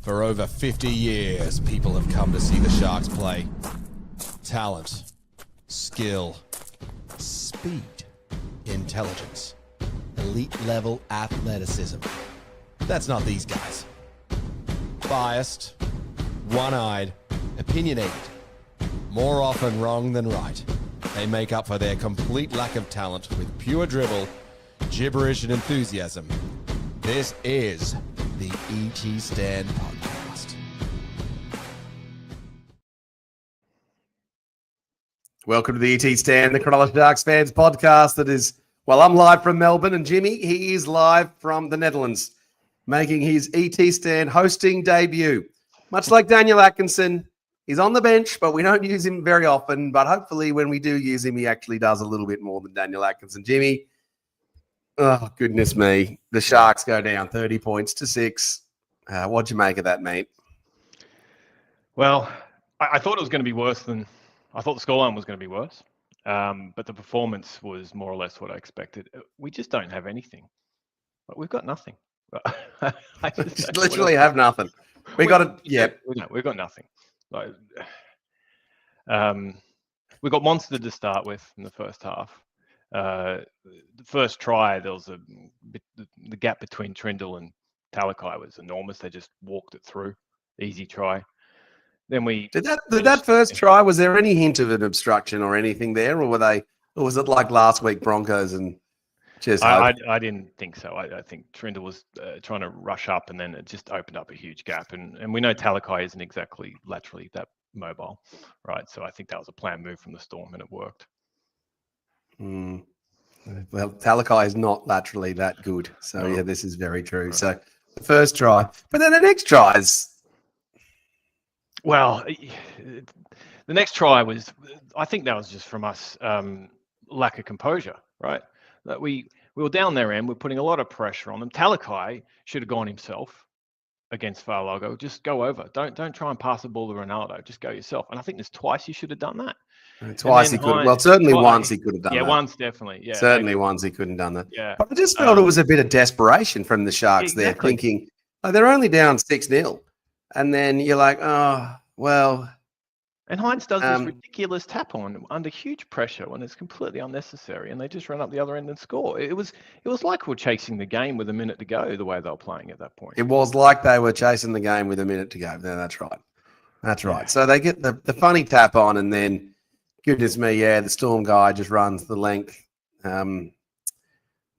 For over 50 years, people have come to see the Sharks play. Talent, skill, speed, intelligence, elite-level athleticism. That's not these guys. Biased, one-eyed, opinionated. More often wrong than right. They make up for their complete lack of talent with pure dribble, gibberish, and enthusiasm. This is the ET Stand Podcast. Welcome to the ET Stand, the Cronulla Sharks fans podcast. That is, well, I'm live from Melbourne, and Jimmy, he is live from the Netherlands, making his ET Stand hosting debut. Much like Daniel Atkinson, he's on the bench, but we don't use him very often. But hopefully when we do use him, he actually does a little bit more than Daniel Atkinson. Jimmy, oh, goodness me. The Sharks go down 30 points to 6. What'd you make of that, mate? Well, I thought it was going to be worse than I thought the scoreline was going to be worse. But the performance was more or less what I expected. We just don't have anything. We've got nothing. I just literally have nothing. We've got nothing. Like, we got monstered to start with in the first half. The first try, there was the gap between Trindle and Talakai was enormous. They just walked it through. Easy try. Then we did that first try. Was there any hint of an obstruction or anything there, or was it like last week Broncos and just? I didn't think so. I think Trindle was trying to rush up, and then it just opened up a huge gap. And we know Talakai isn't exactly laterally that mobile, right? So I think that was a planned move from the Storm, and it worked. Well, Talakai is not laterally that good. So, yeah, this is very true. Right. So, the first try. But then the next try is... Well, the next try was... I think that was just from us lack of composure, right? That we were down their end. We're putting a lot of pressure on them. Talakai should have gone himself against Farlago. Just go over. Don't try and pass the ball to Ronaldo. Just go yourself. And I think there's twice you should have done that. Twice he could have. Well, certainly once he could have done that. Yeah, once definitely. Yeah, certainly once he couldn't have done that. Yeah. But I just felt it was a bit of desperation from the Sharks there, thinking, oh, they're only down 6-0. And then you're like, oh, well. And Hines does this ridiculous tap on under huge pressure when it's completely unnecessary, and they just run up the other end and score. It was like we're chasing the game with a minute to go, the way they were playing at that point. It was like they were chasing the game with a minute to go. No, that's right. That's right. So they get the funny tap on, and then, goodness me, yeah, the Storm guy just runs the length. That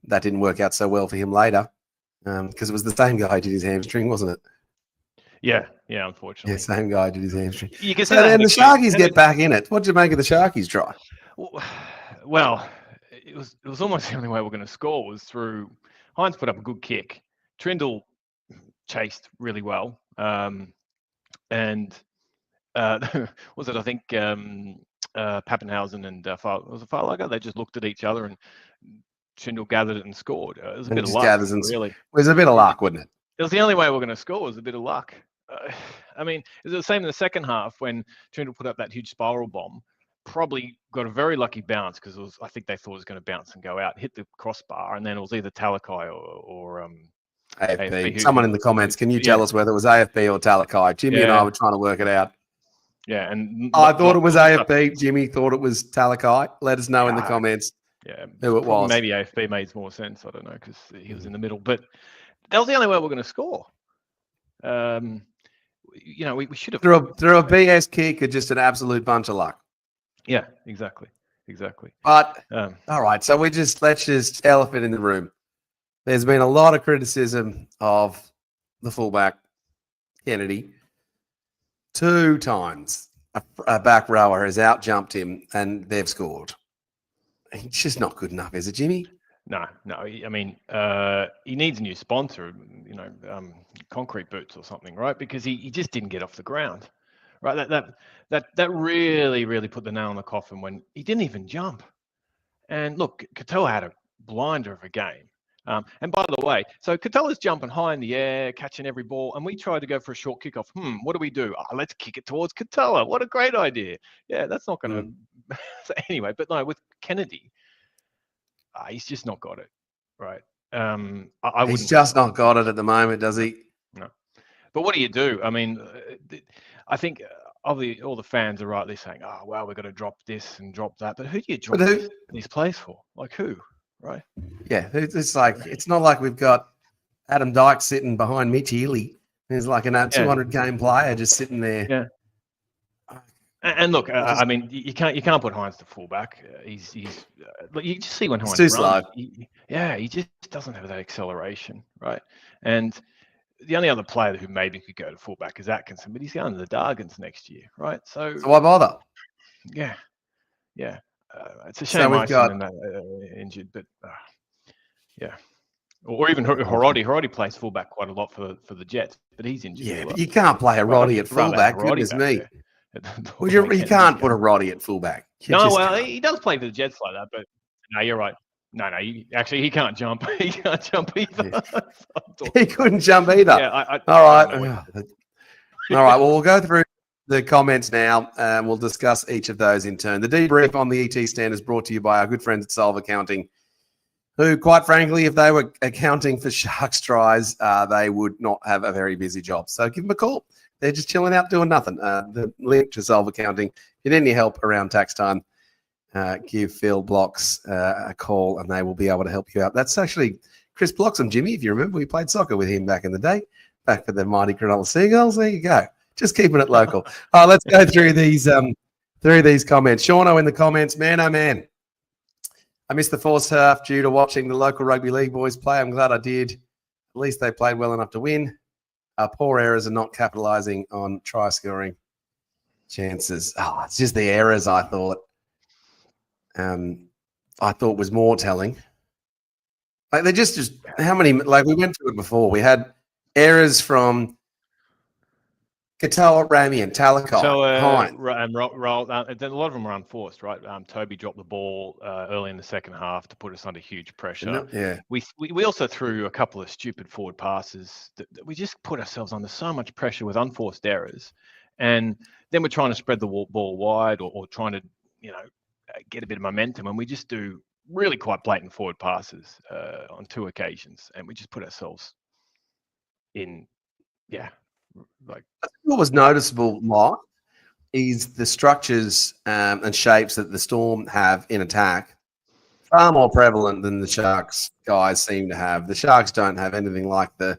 didn't work out so well for him later because it was the same guy who did his hamstring, wasn't it? Yeah, unfortunately. Yeah, same guy did his hamstring. You can so then the Sharkies get back in it. What did you make of the Sharkies try? Well, it was almost the only way we're going to score was through Hines put up a good kick. Trindle chased really well. And was it, I think, Pappenhausen and was it Farlago? They just looked at each other and Trindle gathered it and scored. It was a bit of luck, really. It was a bit of luck, wasn't it? It was the only way we're going to score was a bit of luck. I mean, it was the same in the second half when Trindle put up that huge spiral bomb. Probably got a very lucky bounce because I think they thought it was going to bounce and go out, hit the crossbar, and then it was either Talakai or AFB. Someone in the comments, can you tell us whether it was AFB or Talakai? Jimmy and I were trying to work it out. Yeah, and I thought it was AFB. Jimmy thought it was Talakai. Let us know in the comments who it was. Maybe AFB made more sense. I don't know because he was in the middle. But that was the only way we're going to score. We should have through a BS kick or just an absolute bunch of luck. Yeah, exactly. But all right, so let's just elephant in the room. There's been a lot of criticism of the fullback Kennedy. 2 times a back rower has out-jumped him and they've scored. He's just not good enough, is it, Jimmy? No. I mean, he needs a new sponsor, Concrete Boots or something, right? Because he just didn't get off the ground, right? That really, really put the nail in the coffin when he didn't even jump. And look, Katoa had a blinder of a game. And by the way, so Katoa's jumping high in the air, catching every ball, and we tried to go for a short kickoff. What do? Let's kick it towards Katoa. What a great idea. Yeah, that's not going to... So anyway, but no, with Kennedy, he's just not got it, right? He's just not got it at the moment, does he? No. But what do you do? I mean, I think all the fans are rightly saying, "Oh, well, we've got to drop this and drop that." But who do you drop these plays for? Like who, right? Yeah, it's like it's not like we've got Adam Dyke sitting behind Mitch Ely. There's like an 200 game player just sitting there. Yeah. And look, I mean, you can't put Hines to fullback. He's you just see when Hines too runs. slow. He just doesn't have that acceleration, right? And the only other player who maybe could go to fullback is Atkinson, but he's going to the Dargans next year, right? So why bother? Yeah. It's a shame we've got injured, but yeah. Or even Horodi. Horodi plays fullback quite a lot for the Jets, but he's injured. Yeah, but you can't play a Roddy at fullback. Goodness me. Well, you can't put a Roddy at fullback. He does play for the Jets like that, but no, you're right. No, he can't jump. He can't jump either. He couldn't jump either. Yeah, all right. Well, we'll go through the comments now, and we'll discuss each of those in turn. The debrief on the ET stand is brought to you by our good friends at Solve Accounting, who, quite frankly, if they were accounting for Sharks tries, they would not have a very busy job. So give them a call. They're just chilling out doing nothing. The link to Solve Accounting. If you need any help around tax time, give Phil Blocks a call and they will be able to help you out. That's actually Chris Bloxham, Jimmy, if you remember. We played soccer with him back in the day, back for the mighty Cronulla Seagulls. There you go. Just keeping it local. Let's go through these comments. Shauno in the comments, man, oh man. I missed the first half due to watching the local rugby league boys play. I'm glad I did. At least they played well enough to win. Poor errors and not capitalising on try scoring chances. It's just the errors I thought was more telling. Like they just how many, like we went through it before. We had errors from Katoa, Ramian, Talakai, Hines. And roll. A lot of them were unforced, right? Toby dropped the ball early in the second half to put us under huge pressure. Yeah. We also threw a couple of stupid forward passes. That we just put ourselves under so much pressure with unforced errors, and then we're trying to spread the ball wide or trying to, get a bit of momentum, and we just do really quite blatant forward passes on 2 occasions, and we just put ourselves in, what was noticeable, Mike, is the structures and shapes that the Storm have in attack far more prevalent than the Sharks guys seem to have. The Sharks don't have anything like the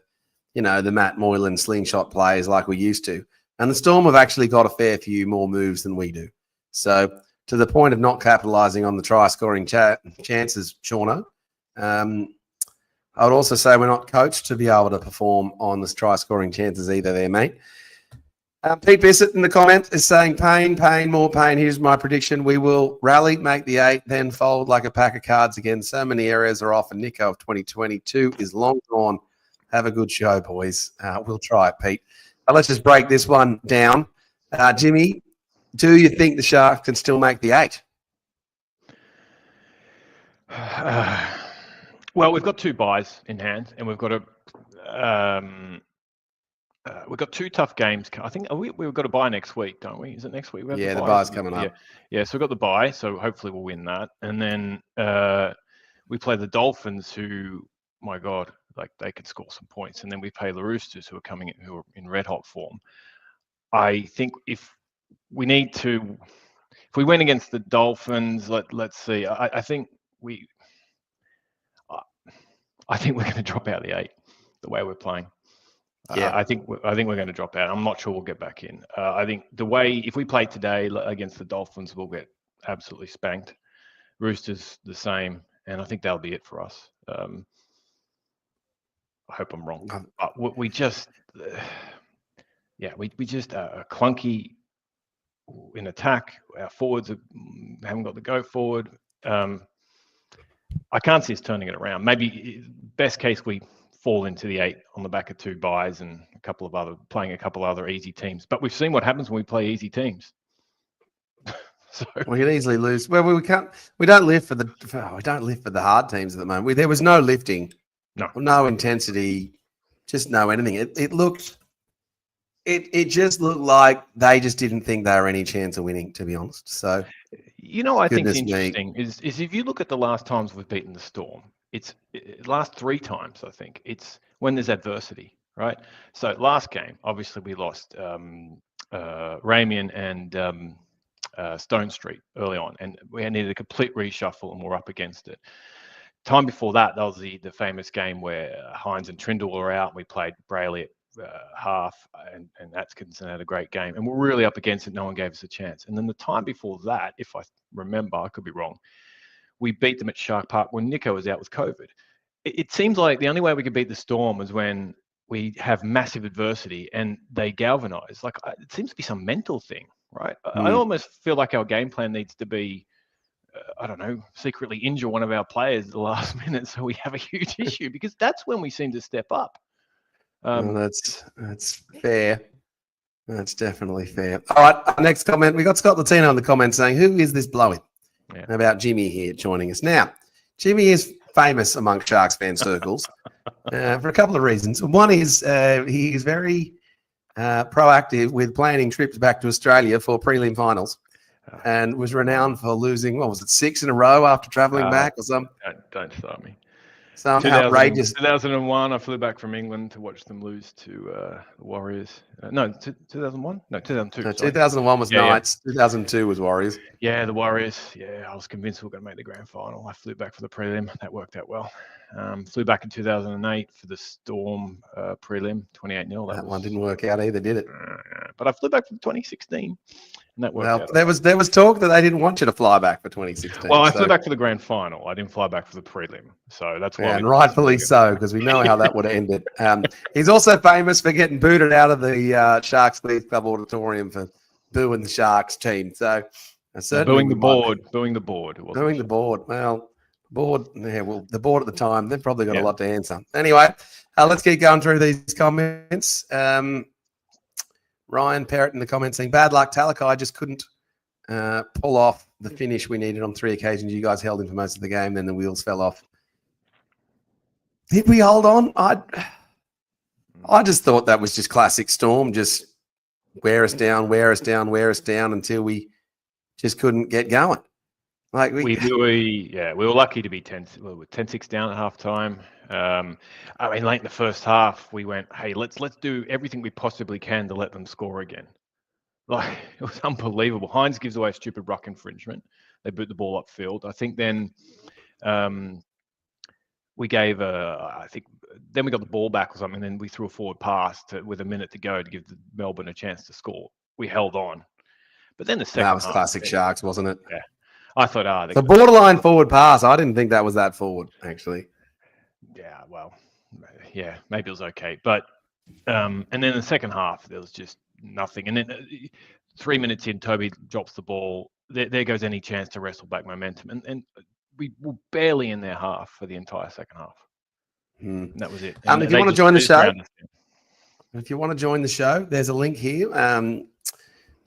Matt Moylan slingshot plays like we used to. And the Storm have actually got a fair few more moves than we do. So to the point of not capitalising on the try-scoring chances, Shauno, I would also say we're not coached to be able to perform on the try-scoring chances either there, mate. Pete Bissett in the comment is saying, pain, more pain. Here's my prediction. We will rally, make the 8, then fold like a pack of cards again. So many areas are off, and Nico of 2022 is long gone. Have a good show, boys. We'll try it, Pete. Let's just break this one down. Jimmy, do you think the Sharks can still make the 8? Well, we've got 2 buys in hand, and we've got we've got 2 tough games. I think we've got a bye next week, don't we? Is it next week? The bye's coming up. Yeah. So we've got the bye, so hopefully we'll win that. And then we play the Dolphins, who, my God, like they could score some points. And then we play the Roosters, who are in red hot form. I think if we win against the Dolphins, let's see. I think we're going to drop out the 8 the way we're playing. Yeah, I think we're going to drop out. I'm not sure we'll get back in. I think if we play today against the Dolphins, we'll get absolutely spanked. Roosters the same, and I think that'll be it for us. I hope I'm wrong. But we just are clunky in attack. Our forwards haven't got the go forward. I can't see us turning it around. Maybe best case we fall into the 8 on the back of 2 buys and playing a couple other easy teams. But we've seen what happens when we play easy teams. So we can easily lose. Well, we can't. We don't live for the hard teams at the moment. There was no lifting, no intensity, just no anything. It just looked like they just didn't think they were any chance of winning, to be honest. So, I think it's interesting is if you look at the last times we've beaten the Storm, it's last 3 times, I think. It's when there's adversity, right? So last game, obviously we lost Ramian and Stone Street early on, and we needed a complete reshuffle, and we're up against it. Time before that was the famous game where Hines and Trindle were out. We played Brayley at half, and Atkinson had a great game, and we're really up against it. No one gave us a chance. And then the time before that, if I remember, I could be wrong, we beat them at Shark Park when Nico was out with COVID. It seems like the only way we could beat the Storm was when we have massive adversity and they galvanize. Like, it seems to be some mental thing, right? I almost feel like our game plan needs to be, I don't know, secretly injure one of our players at the last minute so we have a huge issue, because that's when we seem to step up. Well, that's fair. That's definitely fair. All right, next comment. We got Scott Latino in the comments saying, "Who is this blowing?" Yeah. About Jimmy here joining us now. Jimmy is famous among Sharks fan circles for a couple of reasons. One is he is very proactive with planning trips back to Australia for prelim finals, and was renowned for losing, what was it, 6 in a row after travelling back or something. Don't start me. Some outrageous. 2001, I flew back from England to watch them lose to the Warriors. No, 2001? No, 2002. No, 2001 was Knights. Yeah. 2002 was Warriors. Yeah, the Warriors. Yeah, I was convinced we were going to make the grand final. I flew back for the prelim. That worked out well. Flew back in 2008 for the Storm prelim, 28-0. That one didn't work out either, did it? But I flew back for 2016. And that worked out. There was talk that they didn't want you to fly back for 2016. Well, I flew back for the grand final. I didn't fly back for the prelim, so that's why. Yeah, and rightfully so, because we know how that would have ended. He's also famous for getting booted out of the Sharks League Club auditorium for booing the Sharks team. So booing the board. Booing the board. Well, board. Yeah, well, the board at the time, they've probably got a lot to answer. Anyway, let's keep going through these comments. Ryan Parrott in the comments saying, "Bad luck, Talakai just couldn't pull off the finish we needed on 3 occasions. You guys held him for most of the game, then the wheels fell off." Did we hold on? I just thought that was just classic Storm, just wear us down until we just couldn't get going. Like we were lucky to be 10-6 down at halftime. I mean, late in the first half, we went, "Hey, let's do everything we possibly can to let them score again." Like, it was unbelievable. Hines gives away a stupid ruck infringement. They boot the ball upfield. I think then we gave then we got the ball back or something, and then we threw a forward pass with a minute to go to give Melbourne a chance to score. We held on. But then the second half. That was classic Sharks, wasn't it? Yeah. I thought, the borderline forward pass, I didn't think that was that forward, actually. Yeah, well, yeah, maybe it was okay. But, and then the second half, there was just nothing. And then 3 minutes in, Toby drops the ball. There goes any chance to wrestle back momentum. And we were barely in their half for the entire second half. And that was it. If you want to join the show, there's a link here.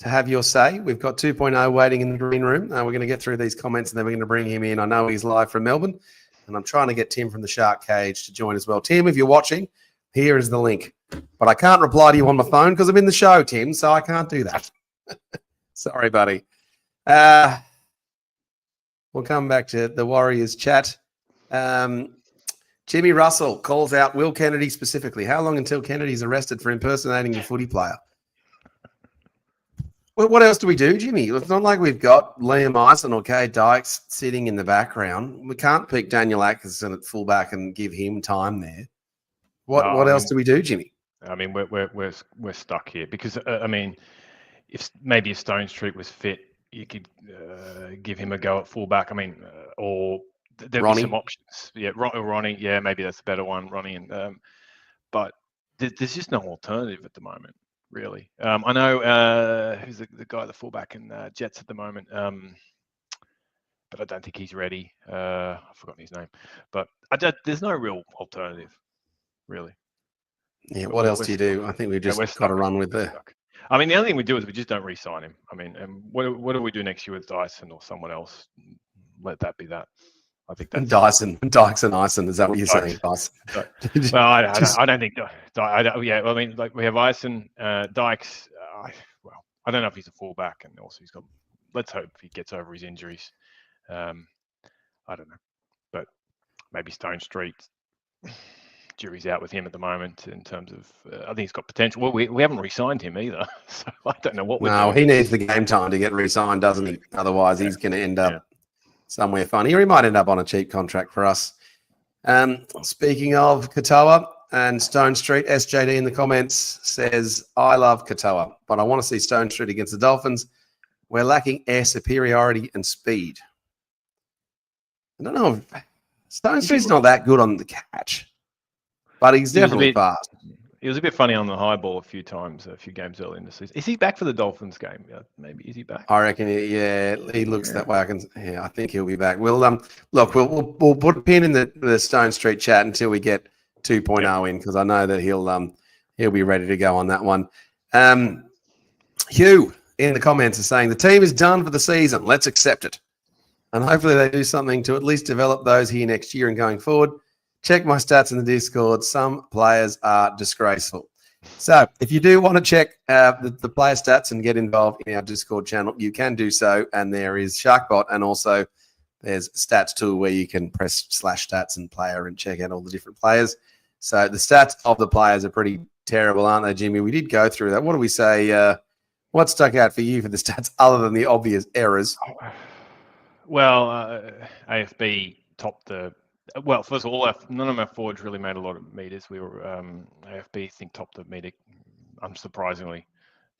To have your say. We've got 2.0 waiting in the green room. We're going to get through these comments and then we're going to bring him in. I know he's live from Melbourne, and I'm trying to get Tim from the Shark Cage to join as well. Tim, if you're watching, here is the link. But I can't reply to you on my phone because I'm in the show, Tim, so I can't do that. Sorry, buddy. We'll come back to the Warriors chat. Jimmy Russell calls out Will Kennedy specifically. How long until Kennedy's arrested for impersonating a footy player? Well, what else do we do, Jimmy? It's not like we've got Liam Ison or Kay Dykes sitting in the background. We can't pick Daniel Atkinson at fullback and give him time there. What else do we do, Jimmy? I mean, we're stuck here because I mean, if Stone Street was fit, you could give him a go at fullback. I mean, or there'd be some options. Yeah, Ronnie. Yeah, maybe that's a better one, Ronnie. And but there's just no alternative at the moment. Really, I know who's the guy, the fullback in Jets at the moment, but I don't think he's ready. I've forgotten his name, but there's no real alternative, really. Yeah, what else do you do? I think we've just got to run with that. I mean, the only thing we do is we just don't re-sign him. I mean, and what do we do next year with Dyson or someone else? Let that be that. I think that's Dykes and Ison. Is that what you're saying, Dyson? Well, I don't think. Yeah, well, I mean, like we have Ison, Dykes. I don't know if he's a fullback, and also he's got. Let's hope he gets over his injuries. I don't know, but maybe Stone Street. jury's out with him at the moment in terms of. I think he's got potential. Well, we haven't re-signed him either, so I don't know what we're No, doing. he needs the game time to get re-signed, doesn't he? Otherwise, he's going to end up somewhere funny, or he might end up on a cheap contract for us. Speaking of Katoa and Stone Street, SJD in the comments says, I love Katoa, but I want to see Stone Street against the Dolphins. We're lacking air superiority and speed. I don't know. Stone Street's not that good on the catch, but he's definitely fast. He was a bit funny on the high ball a few times, a few games early in the season. Is he back for the Dolphins game? Yeah, maybe is he back? I reckon. He looks that way. I think he'll be back. We'll look. We'll put a pin in the Stone Street chat until we get 2.0 in, because I know that he'll be ready to go on that one. Hugh in the comments is saying the team is done for the season. Let's accept it, and hopefully they do something to at least develop those here next year and going forward. Check my stats in the Discord. Some players are disgraceful. So if you do want to check the player stats and get involved in our Discord channel, you can do so. And there is Sharkbot, and also there's Stats tool where you can press /stats and player and check out all the different players. So the stats of the players are pretty terrible, aren't they, Jimmy? We did go through that. What do we say? What stuck out for you for the stats other than the obvious errors? Well, AFB topped the. Well, first of all, none of our forwards really made a lot of meters. We were AFB, I think, topped the meter, unsurprisingly,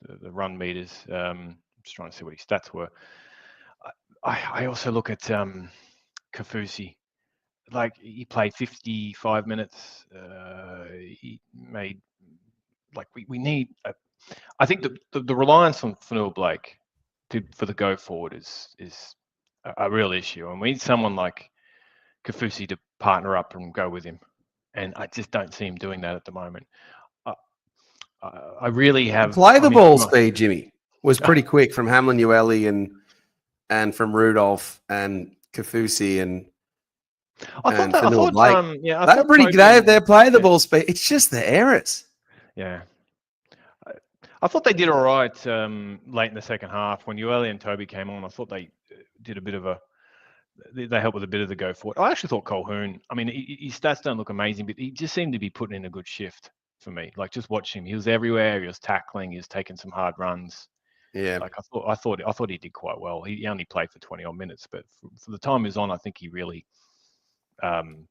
the run meters. Just trying to see what his stats were. I also look at Kafusi. Like, he played 55 minutes. He made, like, we need. I think the reliance on Fanua Blake for the go forward is a real issue, and we need someone like Kafusi to partner up and go with him, and I just don't see him doing that at the moment. I really have ball speed. Jimmy was pretty quick from Hamlin Ueli and from Rudolph and Kafusi and Fanua Blake. They're pretty good. They're playing the ball speed. It's just the errors. Yeah. I thought they did all right late in the second half when Ueli and Toby came on. I thought they did a bit of they helped with a bit of the go forward. I actually thought Colquhoun, I mean, his stats don't look amazing, but he just seemed to be putting in a good shift for me. Like, just watching him, he was everywhere. He was tackling. He was taking some hard runs. Yeah. Like, I thought he did quite well. He only played for 20 odd minutes, but for the time he was on, I think he really, helped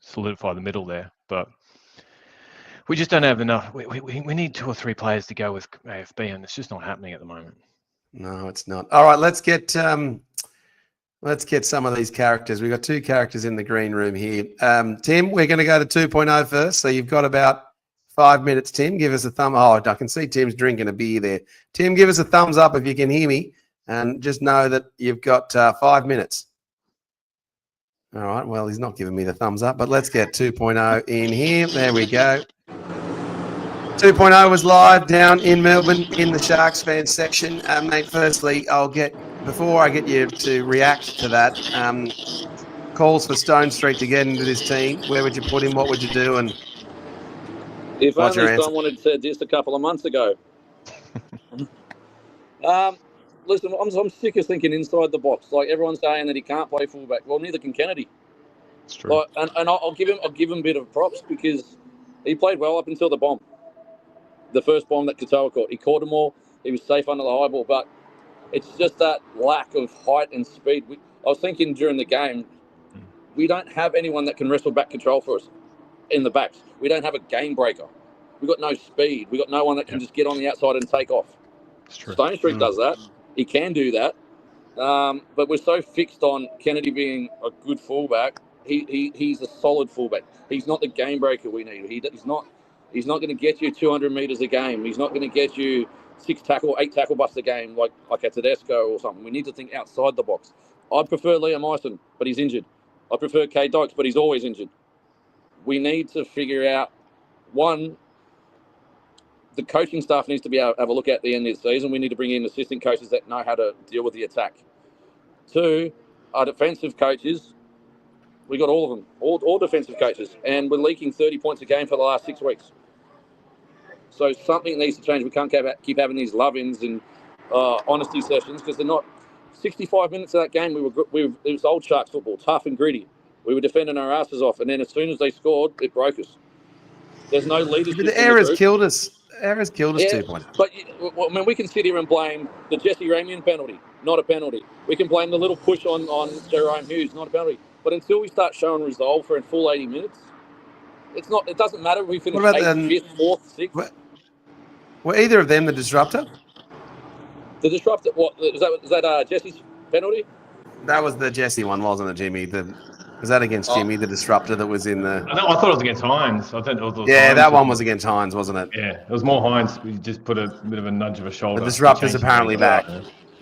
solidify the middle there. But we just don't have enough. We need 2 or 3 players to go with AFB, and it's just not happening at the moment. No, it's not. All right, let's get some of these characters. We've got 2 characters in the green room here. Tim, we're going to go to 2.0 first. So you've got about 5 minutes, Tim. Give us a thumb. Oh, I can see Tim's drinking a beer there. Tim, give us a thumbs up if you can hear me, and just know that you've got 5 minutes. All right, well, he's not giving me the thumbs up, but let's get 2.0 in here. There we go. 2.0 was live down in Melbourne in the Sharks fans section. Mate, firstly, before I get you to react to that, calls for Stone Street to get into this team. Where would you put him? What would you do? And if only someone had said this a couple of months ago. Listen, I'm sick of thinking inside the box. Like, everyone's saying that he can't play fullback. Well, neither can Kennedy. It's true. Like, and I'll give him a bit of props, because he played well up until the bomb. The first bomb that Katoa caught. He caught them all. He was safe under the high ball, but it's just that lack of height and speed. I was thinking during the game, we don't have anyone that can wrestle back control for us in the backs. We don't have a game breaker. We've got no speed. We've got no one that can just get on the outside and take off. It's true. Stone Street does that. He can do that. But we're so fixed on Kennedy being a good fullback. He's a solid fullback. He's not the game breaker we need. He's not going to get you 200 metres a game. He's not going to get you 8 tackle busts a game like a Tedesco or something. We need to think outside the box. I'd prefer Liam Eisen, but he's injured. I prefer Kay Dykes, but he's always injured. We need to figure out, one, the coaching staff needs to be able to have a look at the end of the season. We need to bring in assistant coaches that know how to deal with the attack. 2, our defensive coaches, we got all of them, all defensive coaches, and we're leaking 30 points a game for the last 6 weeks. So something needs to change. We can't keep having these love-ins and honesty sessions, because they're not. 65 minutes of that game, it was old Sharks football, tough and gritty. We were defending our asses off, and then as soon as they scored, it broke us. There's no leadership. But the errors killed us. Errors killed us 2.0. But I mean, we can sit here and blame the Jesse Ramian penalty, not a penalty. We can blame the little push on Jerome Hughes, not a penalty. But until we start showing resolve for a full 80 minutes, it's not. It doesn't matter if we finish 8th, 5th, 4th, 6th. Were either of them the disruptor? The disruptor. What is that? Jesse's penalty? That was the Jesse one, wasn't it, Jimmy? Was that against Jimmy, the disruptor that was in the... I thought it was against Hines. I think it was yeah, Hines that one was against Hines, wasn't it? Yeah, it was more Hines. We just put a bit of a nudge of a shoulder. The disruptor's apparently back.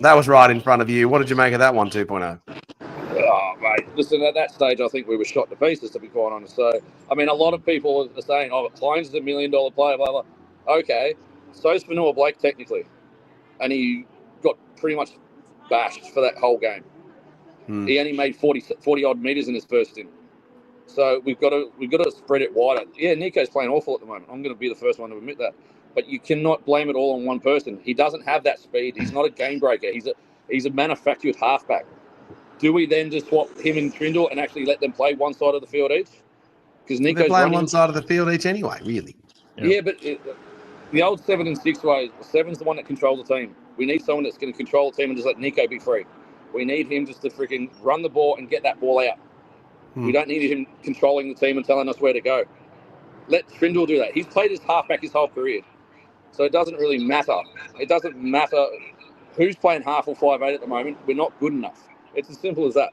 That was right in front of you. What did you make of that one, 2.0? Oh, mate. Listen, at that stage, I think we were shot to pieces, to be quite honest. So, I mean, a lot of people are saying, oh, Hines is $1 million player, blah, blah. Okay, so is Fanua Blake, technically. And he got pretty much bashed for that whole game. He only made 40-odd metres in his first stint. So we've got to spread it wider. Yeah, Nico's playing awful at the moment. I'm going to be the first one to admit that. But you cannot blame it all on one person. He doesn't have that speed. He's not a game breaker. He's a manufactured halfback. Do we then just swap him and Trindle and actually let them play one side of the field each? Because Nico's they're playing one side of the field each anyway, really. Yeah, but the old 7 and 6 way, 7's the one that controls the team. We need someone that's going to control the team and just let Nico be free. We need him just to freaking run the ball and get that ball out. We don't need him controlling the team and telling us where to go. Let Trindle do that. He's played his halfback his whole career. So it doesn't really matter. It doesn't matter who's playing half or 5'8" at the moment. We're not good enough. It's as simple as that.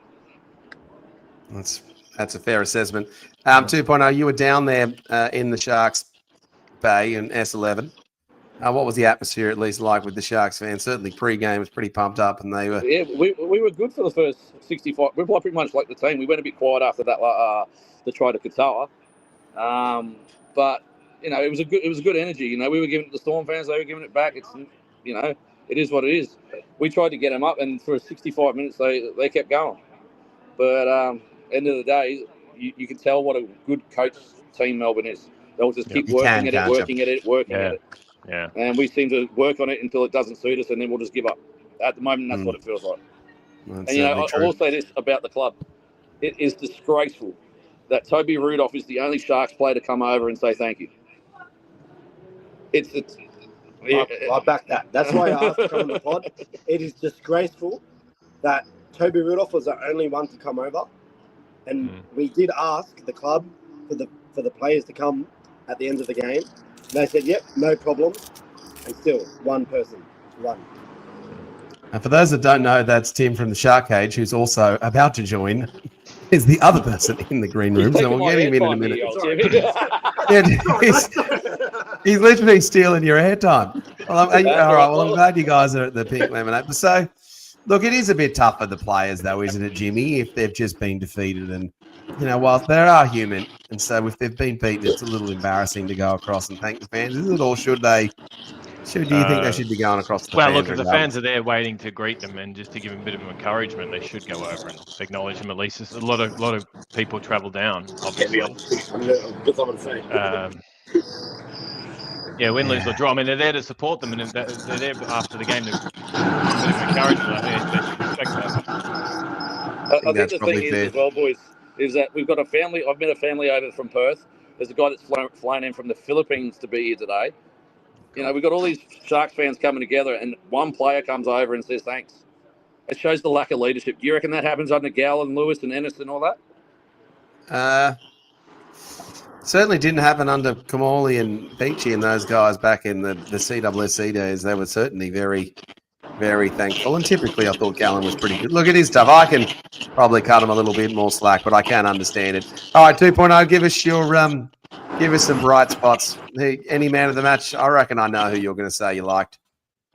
That's a fair assessment. 2.0, you were down there in the Sharks Bay in S11. What was the atmosphere at least like with the Sharks fans? Certainly pre-game was pretty pumped up, and they were... Yeah, we were good for the first 65. We played pretty much like the team. We went a bit quiet after that, the try to Katoa. But, you know, it was a good energy. You know, we were giving it to the Storm fans. They were giving it back. It's, you know, it is what it is. We tried to get them up, and for 65 minutes, they kept going. But end of the day, you can tell what a good coach team Melbourne is. They'll just keep working at it. Yeah. And we seem to work on it until it doesn't suit us, and then we'll just give up. At the moment, that's what it feels like. That's and, you know, I will say this about the club. It is disgraceful that Toby Rudolph is the only Sharks player to come over and say thank you. I back that. That's why I asked to come on the pod. It is disgraceful that Toby Rudolph was the only one to come over. And we did ask the club for the players to come at the end of the game. They said, yep, no problem. And still, one person. And for those that don't know, that's Tim from the Shark Cage, who's also about to join, is the other person in the green room. So we'll get him in a minute. He's literally stealing your airtime. Well, I'm glad you guys are at the Pink Lemonade. So, look, it is a bit tough for the players, though, isn't it, Jimmy, if they've just been defeated and, you know, whilst they are human, and so if they've been beaten, it's a little embarrassing to go across and thank the fans, is it? Or should they? Do you think they should be going across the fans? Well, look, if the fans are there waiting to greet them and just to give them a bit of encouragement, they should go over and acknowledge them at least. There's a lot of people travel down, obviously. Yeah, win, lose or draw. I mean, they're there to support them, and they're there after the game to give a bit of encouragement. I think they should respect that. I think the thing is, as well, boys, is that we've got a family. I've met a family over from Perth. There's a guy that's flown in from the Philippines to be here today. You know, we've got all these Sharks fans coming together, and one player comes over and says thanks. It shows the lack of leadership. Do you reckon that happens under Gow and Lewis and Ennis and all that? Certainly didn't happen under Kamali and Beachy and those guys back in the CWSC days. They were certainly very, very thankful. And typically I thought Gallen was pretty good. Look, it is tough. I can probably cut him a little bit more slack, but I can understand it. All right, 2.0, give us some bright spots. Any man of the match? I reckon I know who you're going to say you liked.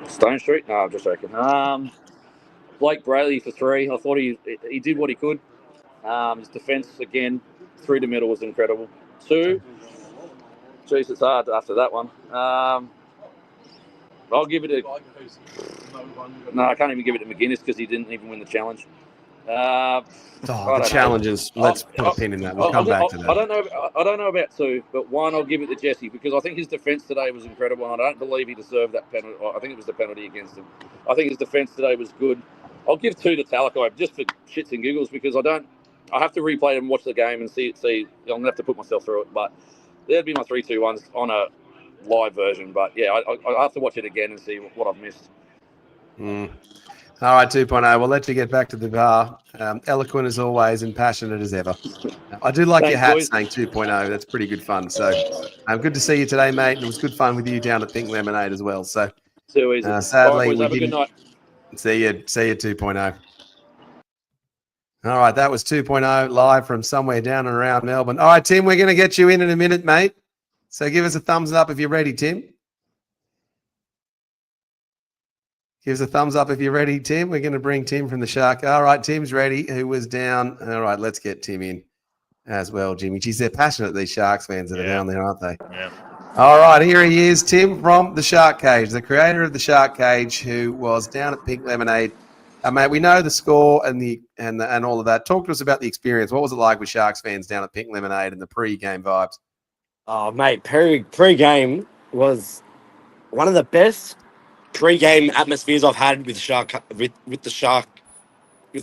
Stone Street? No, I'm just joking. Blake Brayley for 3. I thought he did what he could. His defence, again, through the middle was incredible. 2, geez, it's hard after that one. I'll give it no, I can't even give it to McGuinness because he didn't even win the challenge. The challenges. Let's put a pin in that. We'll come back to that. I don't know about 2, but 1, I'll give it to Jesse because I think his defence today was incredible, and I don't believe he deserved that penalty. I think it was the penalty against him. I think his defence today was good. I'll give 2 to Talakai just for shits and giggles because I don't I have to replay it and watch the game and see. I'm gonna have to put myself through it, but there'd be my 3-2-1s on a live version. But yeah, I have to watch it again and see what I've missed. All right, 2.0. We'll let you get back to the bar. Eloquent as always and passionate as ever. I do like your hat boys. saying 2.0. That's pretty good fun. So good to see you today, mate. And it was good fun with you down at Pink Lemonade as well. So Too easy. sadly, All right, boys, we have a good didn't night. see you 2.0. All right, that was 2.0 live from somewhere down and around Melbourne. All right, Tim, we're going to get you in a minute, mate. So give us a thumbs up if you're ready, Tim. Give us a thumbs up if you're ready, Tim. We're going to bring Tim from the Shark. All right, Tim's ready, who was down. All right, let's get Tim in as well, Jimmy. Geez, they're passionate, these Sharks fans that are down there, aren't they? Yeah. All right, here he is, Tim from the Shark Cage, the creator of the Shark Cage, who was down at Pink Lemonade. Mate, we know the score and all of that. Talk to us about the experience. What was it like with Sharks fans down at Pink Lemonade and the pre-game vibes? Oh, mate, pre-game was one of the best pre-game atmospheres I've had with the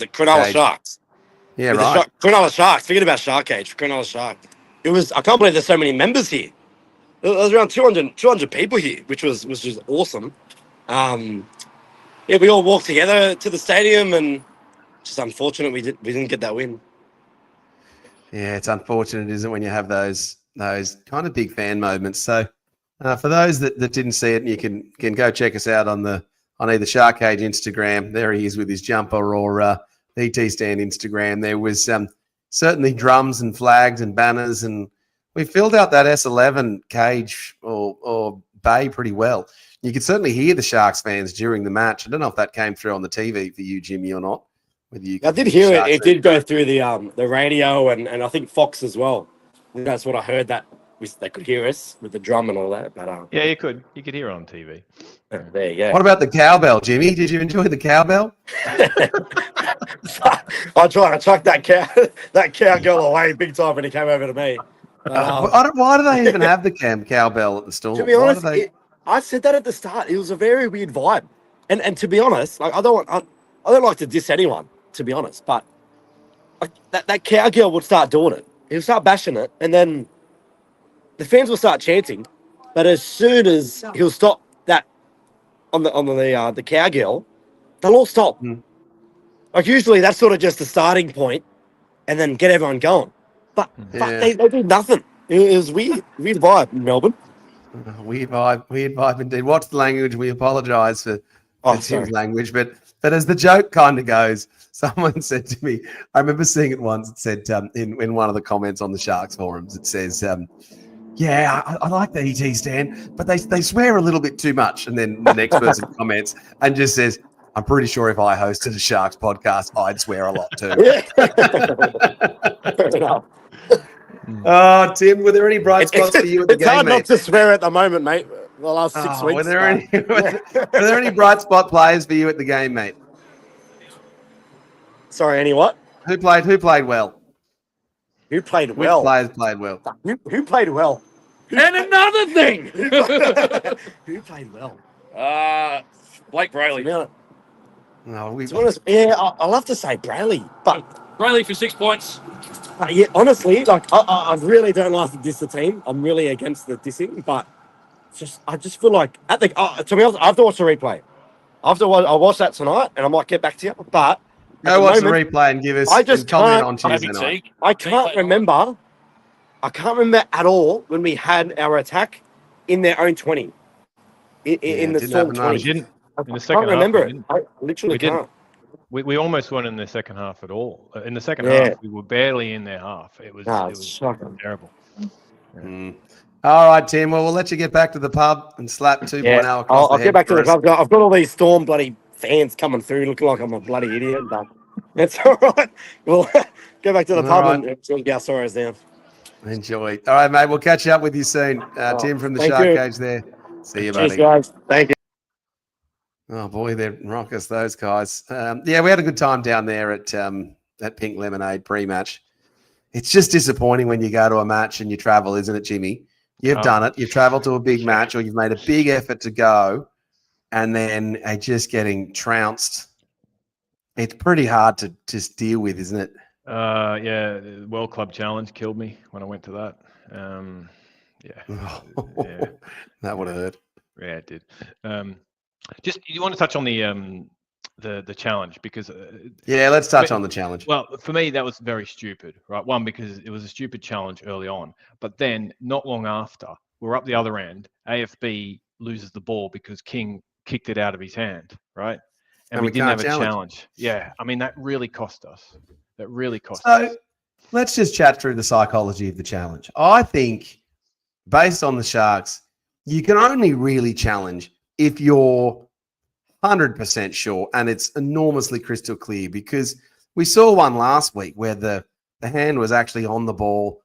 Cronulla Cage. Sharks. Yeah, With right. the Cronulla Sharks. Forget about Shark Cage. Cronulla Shark. It was. I can't believe there's so many members here. There was around 200 people here, which was just awesome. Yeah, we all walked together to the stadium, and just unfortunate we didn't get that win. Yeah, it's unfortunate, isn't it, when you have those kind of big fan moments. So for those that didn't see it, you can go check us out on either Shark Cage Instagram. There he is with his jumper, or ET Stand Instagram. There was certainly drums and flags and banners, and we filled out that S11 cage or bay pretty well. You could certainly hear the Sharks fans during the match. I don't know if that came through on the TV for you, Jimmy, or not. I did hear it. It did go through the radio and I think Fox as well. That's what I heard, that they could hear us with the drum and all that. But Yeah, you could hear it on TV. There you go. What about the cowbell, Jimmy? Did you enjoy the cowbell? I tried to chuck that cowgirl away big time when he came over to me. Why do they even have the cowbell at the Storm? To be honest, I said that at the start. It was a very weird vibe, and to be honest, like I don't like to diss anyone, to be honest, but like, that cowgirl would start doing it. He'll start bashing it, and then the fans will start chanting. But as soon as he'll stop that on the cowgirl, they'll all stop. Like usually that's sort of just the starting point, and then get everyone going. But they did nothing. It was weird vibe in Melbourne. Weird vibe indeed. Watch the language. We apologise for Tim's language, but as the joke kind of goes, someone said to me, I remember seeing it once. It said in one of the comments on the Sharks forums, it says, "Yeah, I like the ET stand, but they swear a little bit too much." And then the next person comments and just says, "I'm pretty sure if I hosted a Sharks podcast, I'd swear a lot too." Fair enough. Oh, Tim, were there any bright spots for you at the game, It's hard mate? not to swear at the moment, mate. The last 6 weeks. Were there any bright spot players for you at the game, mate? Sorry, any what? Who played well? Who played well? Which players played well? Who played well? And another thing. Who played well? Blake Brayley. To No, be honest, I'll have to say Brayley, but Brayley for 6 points. yeah, honestly, like I really don't like to diss the team. I'm really against the dissing, but I just feel like to be honest, I have to watch the replay. I'll watch that tonight, and I might get back to you. But go watch the replay and give us comment on Tuesday night. I can't remember at all when we had our attack in their own 20. In the Storm 20. We didn't. In the I second can't remember half, it. I literally can't. We almost won in the second half at all. In the second half, we were barely in their half. It was shocking. terrible. All right, Tim. Well, we'll let you get back to the pub and slap 2.0 across I'll the get back to head the for us. club. I've got all these Storm bloody fans coming through looking like I'm a bloody idiot, but it's all right. We'll go back to the pub and get our sorrows down. Enjoy. All right, mate. We'll catch up with you soon. Tim from the Shark Cage there. See you, buddy. Cheers, guys. Thank you. Oh, boy, they're raucous, those guys. Yeah, we had a good time down there at Pink Lemonade pre-match. It's just disappointing when you go to a match and you travel, isn't it, Jimmy? You've done it. You've traveled to a big match, or you've made a big effort to go, and then just getting trounced. It's pretty hard to just deal with, isn't it? Yeah, the World Club Challenge killed me when I went to that. Yeah, That would have hurt. yeah, it did. Just you want to touch on the challenge because Yeah, let's touch on the challenge. well, for me that was very stupid, right? One, because it was a stupid challenge early on, but then not long after, we're up the other end. AFB loses the ball because King kicked it out of his hand, right? And we didn't have a challenge. Yeah, I mean that really cost us. That really cost us. So let's just chat through the psychology of the challenge. I think, based on the Sharks, you can only really challenge if you're 100% sure and it's enormously crystal clear, because we saw one last week where the hand was actually on the ball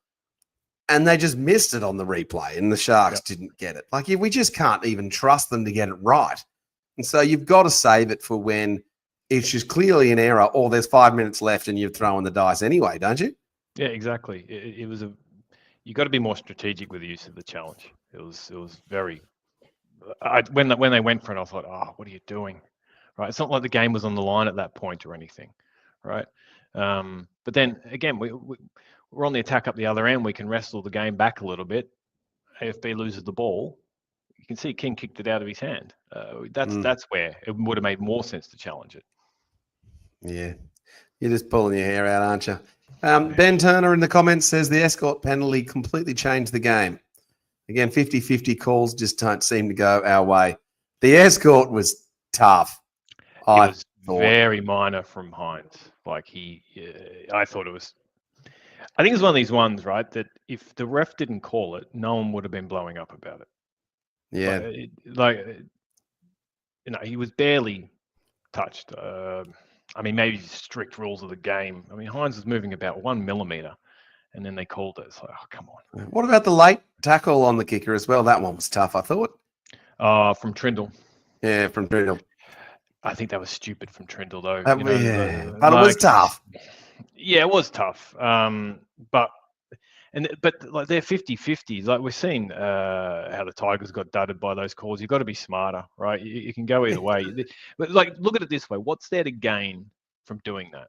and they just missed it on the replay and the Sharks didn't get it. Like, we just can't even trust them to get it right. And so you've got to save it for when it's just clearly an error or there's 5 minutes left and you're throwing the dice anyway, don't you? Yeah, exactly. It was you got to be more strategic with the use of the challenge. It was very. When they went for it, I thought, oh, what are you doing? Right? It's not like the game was on the line at that point or anything, right? But then again, we're on the attack up the other end. We can wrestle the game back a little bit. AFB loses the ball. You can see King kicked it out of his hand. That's where it would have made more sense to challenge it. Yeah, you're just pulling your hair out, aren't you? Ben Turner in the comments says the escort penalty completely changed the game. Again, 50-50 calls just don't seem to go our way. The escort was tough. It was very minor from Hines. Like I thought it was. I think it's one of these ones, right, that if the ref didn't call it, no one would have been blowing up about it. Yeah, he was barely touched. I mean, maybe strict rules of the game. I mean, Hines was moving about 1 millimeter, and then they called it. It's like, oh, come on. What about the late tackle on the kicker as well? That one was tough, I thought. From Trindle. Yeah, from Trindle. I think that was stupid from Trindle, though. But it was tough. Yeah, it was tough. But like they're 50-50s. Like we're seeing how the Tigers got dudded by those calls. You've got to be smarter, right? You can go either way. But like, look at it this way: what's there to gain from doing that?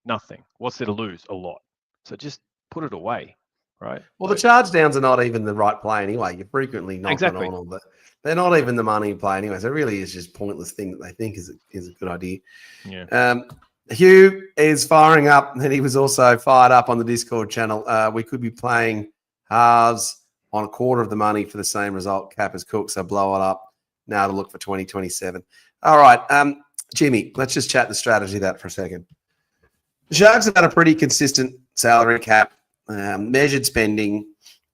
Nothing. What's there to lose? A lot. So just put it away, right? Well, the charge downs are not even the right play anyway. You frequently knock it on, but they're not even the money play anyway. So it really is just pointless thing that they think is a good idea. Yeah. Hugh is firing up, and he was also fired up on the Discord channel. We could be playing halves on a quarter of the money for the same result cap as Cook, so blow it up now to look for 2027. All right, Jimmy, let's just chat the strategy of that for a second. The Sharks have had a pretty consistent salary cap, measured spending,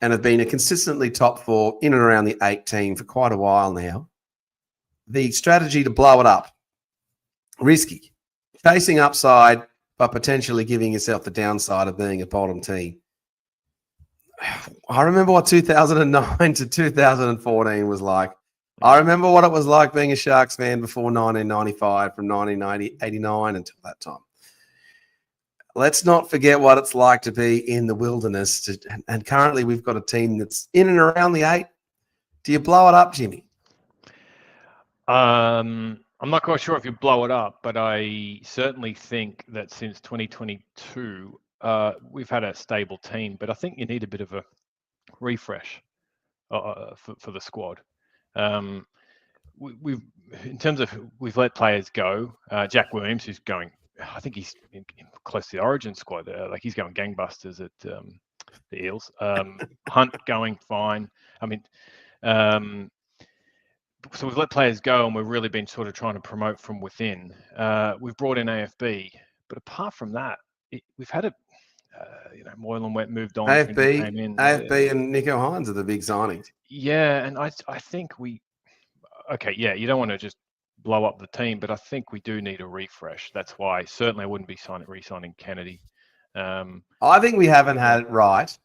and have been a consistently top four in and around the 8 team for quite a while now. The strategy to blow it up, risky. Chasing upside, but potentially giving yourself the downside of being a bottom team. I remember what 2009 to 2014 was like. I remember what it was like being a Sharks fan before 1995, from 1989 until that time. Let's not forget what it's like to be in the wilderness. And currently we've got a team that's in and around the 8. Do you blow it up, Jimmy? I'm not quite sure if you blow it up, but I certainly think that since 2022, we've had a stable team. But I think you need a bit of a refresh for the squad. We've let players go. Jack Williams, who's going, I think he's close to the Origin squad. Like he's going gangbusters at the Eels. Hunt going fine. I mean. So we've let players go, and we've really been sort of trying to promote from within. We've brought in AFB, but apart from that, we've had Moylan moved on. AFB and Nico Hines are the big signings. Yeah, and I think you don't want to just blow up the team, but I think we do need a refresh. That's why certainly I wouldn't be re-signing Kennedy. I think we haven't had it right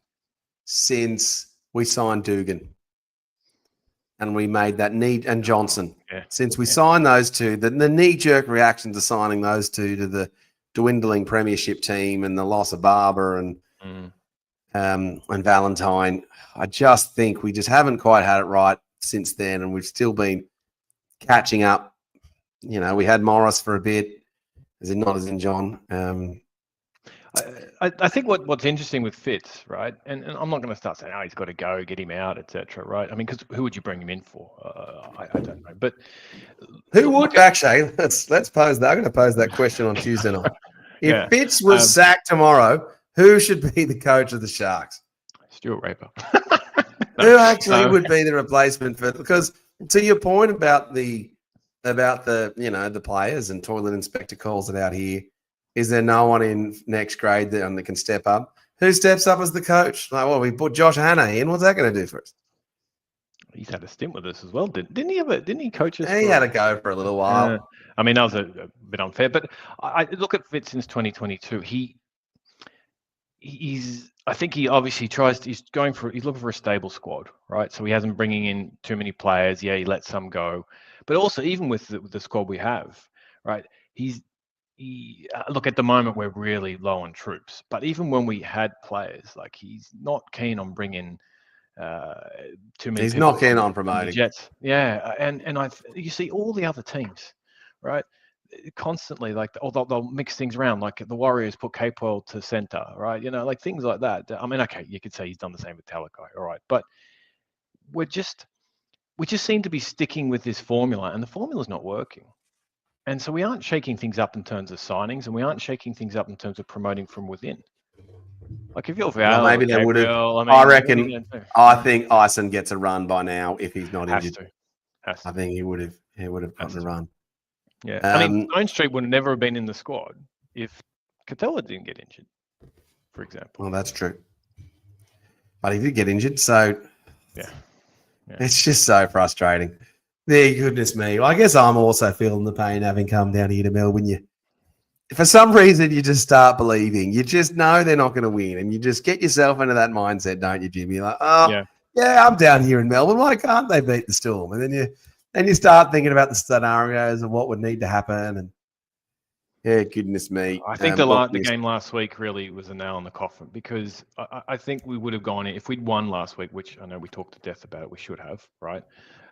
since we signed Dugan. And we made that and Johnson. Yeah. Since we signed those two, the knee-jerk reaction to signing those two to the dwindling premiership team and the loss of Barber and Valentine, I just think we just haven't quite had it right since then, and we've still been catching up. We had Morris for a bit, not as in John. I think what's interesting with Fitz, right? And I'm not going to start saying, he's got to go, get him out, etc. Right? I mean, because who would you bring him in for? I don't know. But who would actually? Let's pose that. I'm going to pose that question on Tuesday night. If Fitz was sacked tomorrow, who should be the coach of the Sharks? Stuart Raper. Who actually would be the replacement for? Because to your point about the the players and toilet inspector calls it out here. Is there no one in next grade that can step up? Who steps up as the coach? Like, well, we put Josh Hannah in. What's that going to do for us? He's had a stint with us as well, didn't he? Didn't he coach us? He had a go for a little while. I mean, that was a bit unfair, but I look at Fitz since 2022. I think he obviously he's looking for a stable squad, right? So he hasn't bringing in too many players. Yeah, he lets some go, but also even with the squad we have, right? Look, at the moment we're really low on troops, but even when we had players, like he's not keen on bringing too many. He's not keen on promoting Jets. Yeah, and you see all the other teams, right? Constantly, like they'll mix things around. Like the Warriors put Capewell to center, right? Like things like that. I mean, okay, you could say he's done the same with Talakai, all right, but we just seem to be sticking with this formula, and the formula's not working. And so we aren't shaking things up in terms of signings, and we aren't shaking things up in terms of promoting from within. Like if you're Val, maybe they would have. I reckon. I think Ison gets a run by now if he's not injured. I think he would have. He would have gotten a run. Yeah, I mean, Stone Street would never have been in the squad if Catella didn't get injured, for example. Well, that's true. But he did get injured, so yeah. It's just so frustrating. Goodness me. Well, I guess I'm also feeling the pain having come down here to Melbourne. For some reason, you just start believing. You just know they're not going to win, and you just get yourself into that mindset, don't you, Jimmy? Like, yeah, I'm down here in Melbourne. Why can't they beat the Storm? And then you start thinking about the scenarios of what would need to happen. And yeah, goodness me. I think the game last week really was a nail in the coffin, because I think we would have gone in if we'd won last week, which I know we talked to death about it. We should have, right?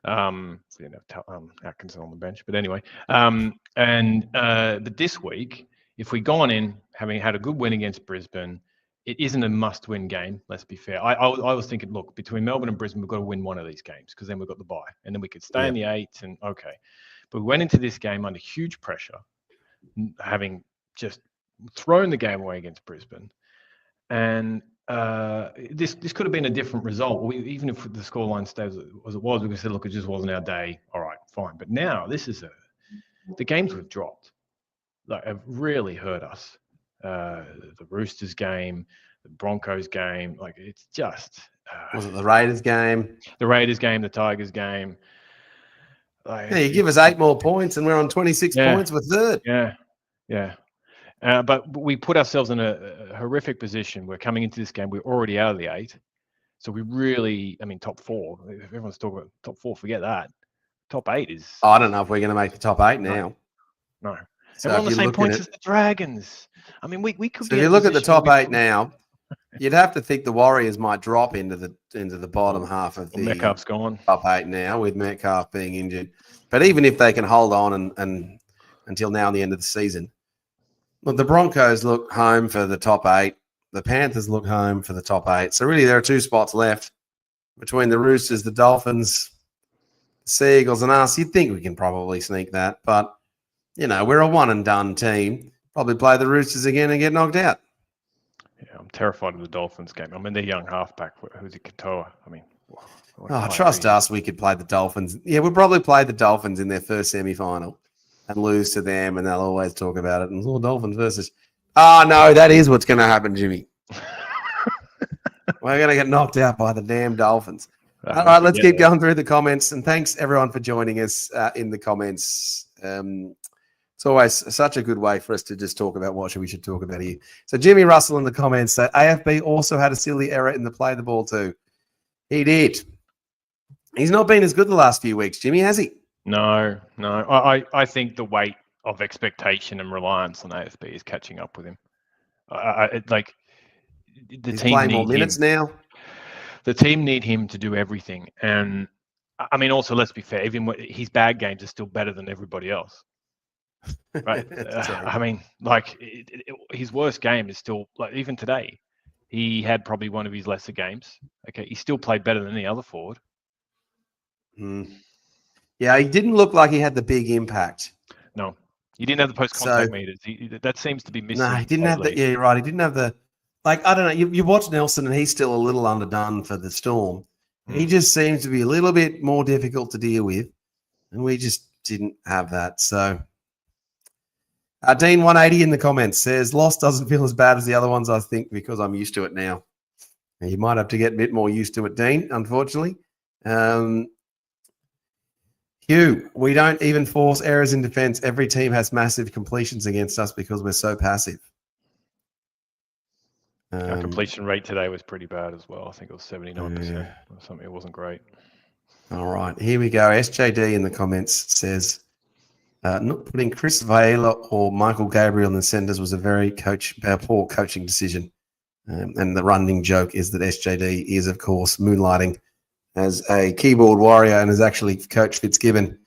We didn't have Atkinson on the bench, but anyway. But this week, if we'd gone in having had a good win against Brisbane, it isn't a must-win game. Let's be fair. I was thinking, look, between Melbourne and Brisbane, we've got to win one of these games, because then we've got the bye, and then we could stay in the 8. And okay, but we went into this game under huge pressure, having just thrown the game away against Brisbane, and this could have been a different result. Even if the scoreline stays as it was, we could say, look, it just wasn't our day. All right, fine. But now the games we've dropped, like, have really hurt us. The Roosters game, the Broncos game, like it's just. Was it the Raiders game? The Raiders game, the Tigers game. Like, you give us 8 more points, and we're on 26 points. We're third. Yeah. But we put ourselves in a horrific position. We're coming into this game. We're already out of the 8. So we really, I mean, top 4. If everyone's talking about top 4, forget that. Top 8 is. I don't know if we're going to make the top 8 now. No. So and we're on the same points as the Dragons. I mean, we could. So if you look at the top 8 now, you'd have to think the Warriors might drop into the bottom half of the Metcalf's gone. Top 8 now, with Metcalf being injured. But even if they can hold on and until now, the end of the season. Look, the Broncos look home for the top 8. The Panthers look home for the top 8. So really, there are 2 spots left between the Roosters, the Dolphins, the Seagulls, and us. You'd think we can probably sneak that, but we're a one-and-done team. Probably play the Roosters again and get knocked out. Yeah, I'm terrified of the Dolphins game. I mean, their young halfback, who's it, Katoa? I mean, trust us, we could play the Dolphins. Yeah, we'll probably play the Dolphins in their first semi-final and lose to them, and they'll always talk about it. And it's all Dolphins versus. Oh, no, that is what's going to happen, Jimmy. We're going to get knocked out by the damn Dolphins. All right, let's keep going through the comments. And thanks, everyone, for joining us in the comments. It's always such a good way for us to just talk about what we should talk about here. So Jimmy Russell in the comments said AFB also had a silly error in the play the ball too. He did. He's not been as good the last few weeks, Jimmy, has he? No. I think the weight of expectation and reliance on AFB is catching up with him. He's playing more minutes now. The team need him to do everything. And I mean, also, let's be fair, even his bad games are still better than everybody else. Right. I mean, like his worst game is still like even today. He had probably one of his lesser games. Okay, he still played better than any other forward. Yeah, he didn't look like he had the big impact. No, he didn't have the post-contact meters. That seems to be missing. No, he didn't have that. Yeah, you're right. He didn't have the, like, I don't know. You watch Nelson and he's still a little underdone for the Storm. He just seems to be a little bit more difficult to deal with. And we just didn't have that. So, Dean 180 in the comments says, loss doesn't feel as bad as the other ones, I think, because I'm used to it now. You might have to get a bit more used to it, Dean, unfortunately. Hugh, we don't even force errors in defence. Every team has massive completions against us because we're so passive. Our completion rate today was pretty bad as well. I think it was 79% or something. It wasn't great. All right, here we go. SJD in the comments says, not putting Chris Vela or Michael Gabriel in the centres was a very poor coaching decision. And the running joke is that SJD is, of course, moonlighting as a keyboard warrior and is actually Coach Fitzgibbon.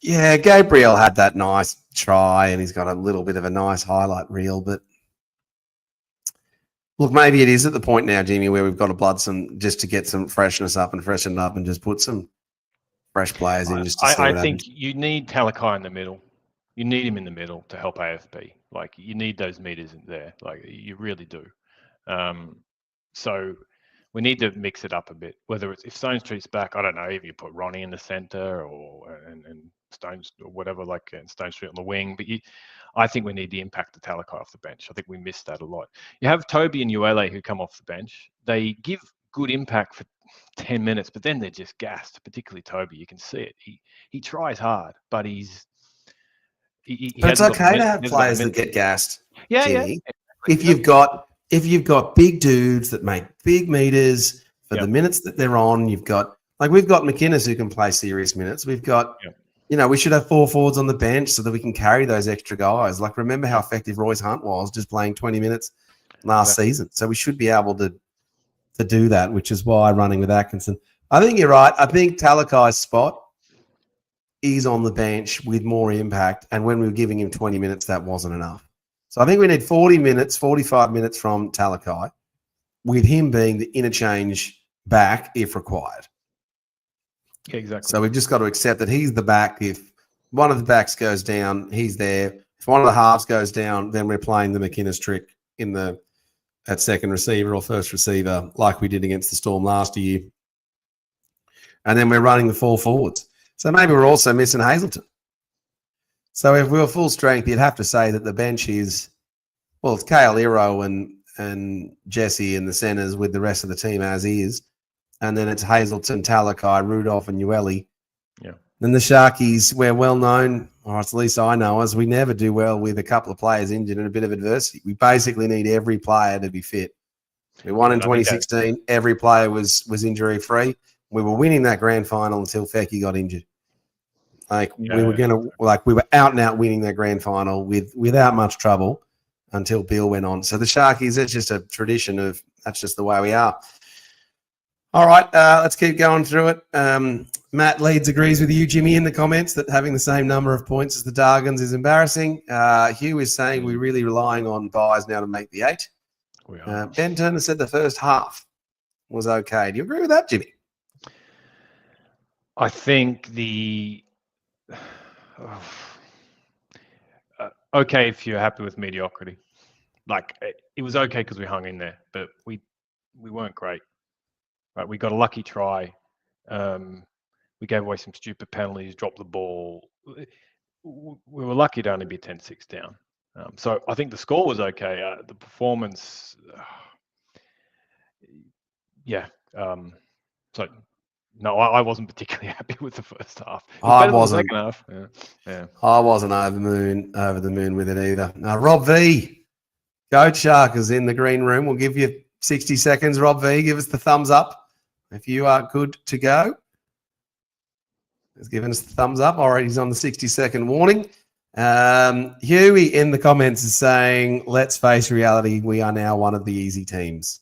Yeah, Gabriel had that nice try and he's got a little bit of a nice highlight reel. But look, maybe it is at the point now, Jimmy, where we've got to blood some just to get some freshness up and freshen up and just put some fresh players in just to see what I think happens. you need Talakai in the middle. You need him in the middle to help AFB. Like, you need those meters in there. Like, you really do. So we need to mix it up a bit. Whether it's if Stone Street's back, I don't know if you put Ronnie in the center and Stones or whatever, like Stone Street on the wing. But I think we need the impact of Talakai off the bench. I think we missed that a lot. You have Toby and Uele who come off the bench. They give good impact for 10 minutes, but then they're just gassed. Particularly Toby, you can see it. He tries hard, but But it's okay to have players that get gassed. Yeah, Jimmy. yeah. If you've got big dudes that make big meters for the minutes that they're on, we've got McInnes who can play serious minutes. We've got, we should have 4 forwards on the bench so that we can carry those extra guys. Like, remember how effective Royce Hunt was just playing 20 minutes last season. So we should be able to do that, which is why running with Atkinson. I think you're right. I think Talakai's spot is on the bench with more impact. And when we were giving him 20 minutes, that wasn't enough. So I think we need 40 minutes, 45 minutes from Talakai, with him being the interchange back if required. Yeah, exactly. So we've just got to accept that he's the back. If one of the backs goes down, he's there. If one of the halves goes down, then we're playing the McInnes trick at second receiver or first receiver, like we did against the Storm last year. And then we're running the 4 forwards. So maybe we're also missing Hazelton. So if we were full strength, you'd have to say that the bench is, well, it's Kale Iro and Jesse in the centres with the rest of the team as is. And then it's Hazelton, Talakai, Rudolph and Uele. Yeah. Then the Sharkies, we're well known, or at least I know, as we never do well with a couple of players injured and a bit of adversity. We basically need every player to be fit. We won in 2016. Every player was injury-free. We were winning that grand final until Fecky got injured. We were out and out winning that grand final without much trouble until Bill went on. So the Sharkies, it's just a tradition of that's just the way we are. All right, let's keep going through it. Matt Leeds agrees with you, Jimmy, in the comments that having the same number of points as the Dargans is embarrassing. Hugh is saying we're really relying on buys now to make the 8. We are. Ben Turner said the first half was okay. Do you agree with that, Jimmy? I think okay if you're happy with mediocrity. Like, it was okay because we hung in there, but we weren't great. Right, we got a lucky try. We gave away some stupid penalties, dropped the ball. We were lucky to only be 10-6 down. So I think the score was okay. The performance, so no, I wasn't particularly happy with the first half. I wasn't. The second half. Yeah. I wasn't over the moon with it either. Rob V, Goat Shark is in the green room. We'll give you 60 seconds. Rob V, give us the thumbs up if you are good to go. He's given us the thumbs up. All right, he's on the 60-second warning. Huey in the comments is saying, let's face reality. We are now one of the easy teams.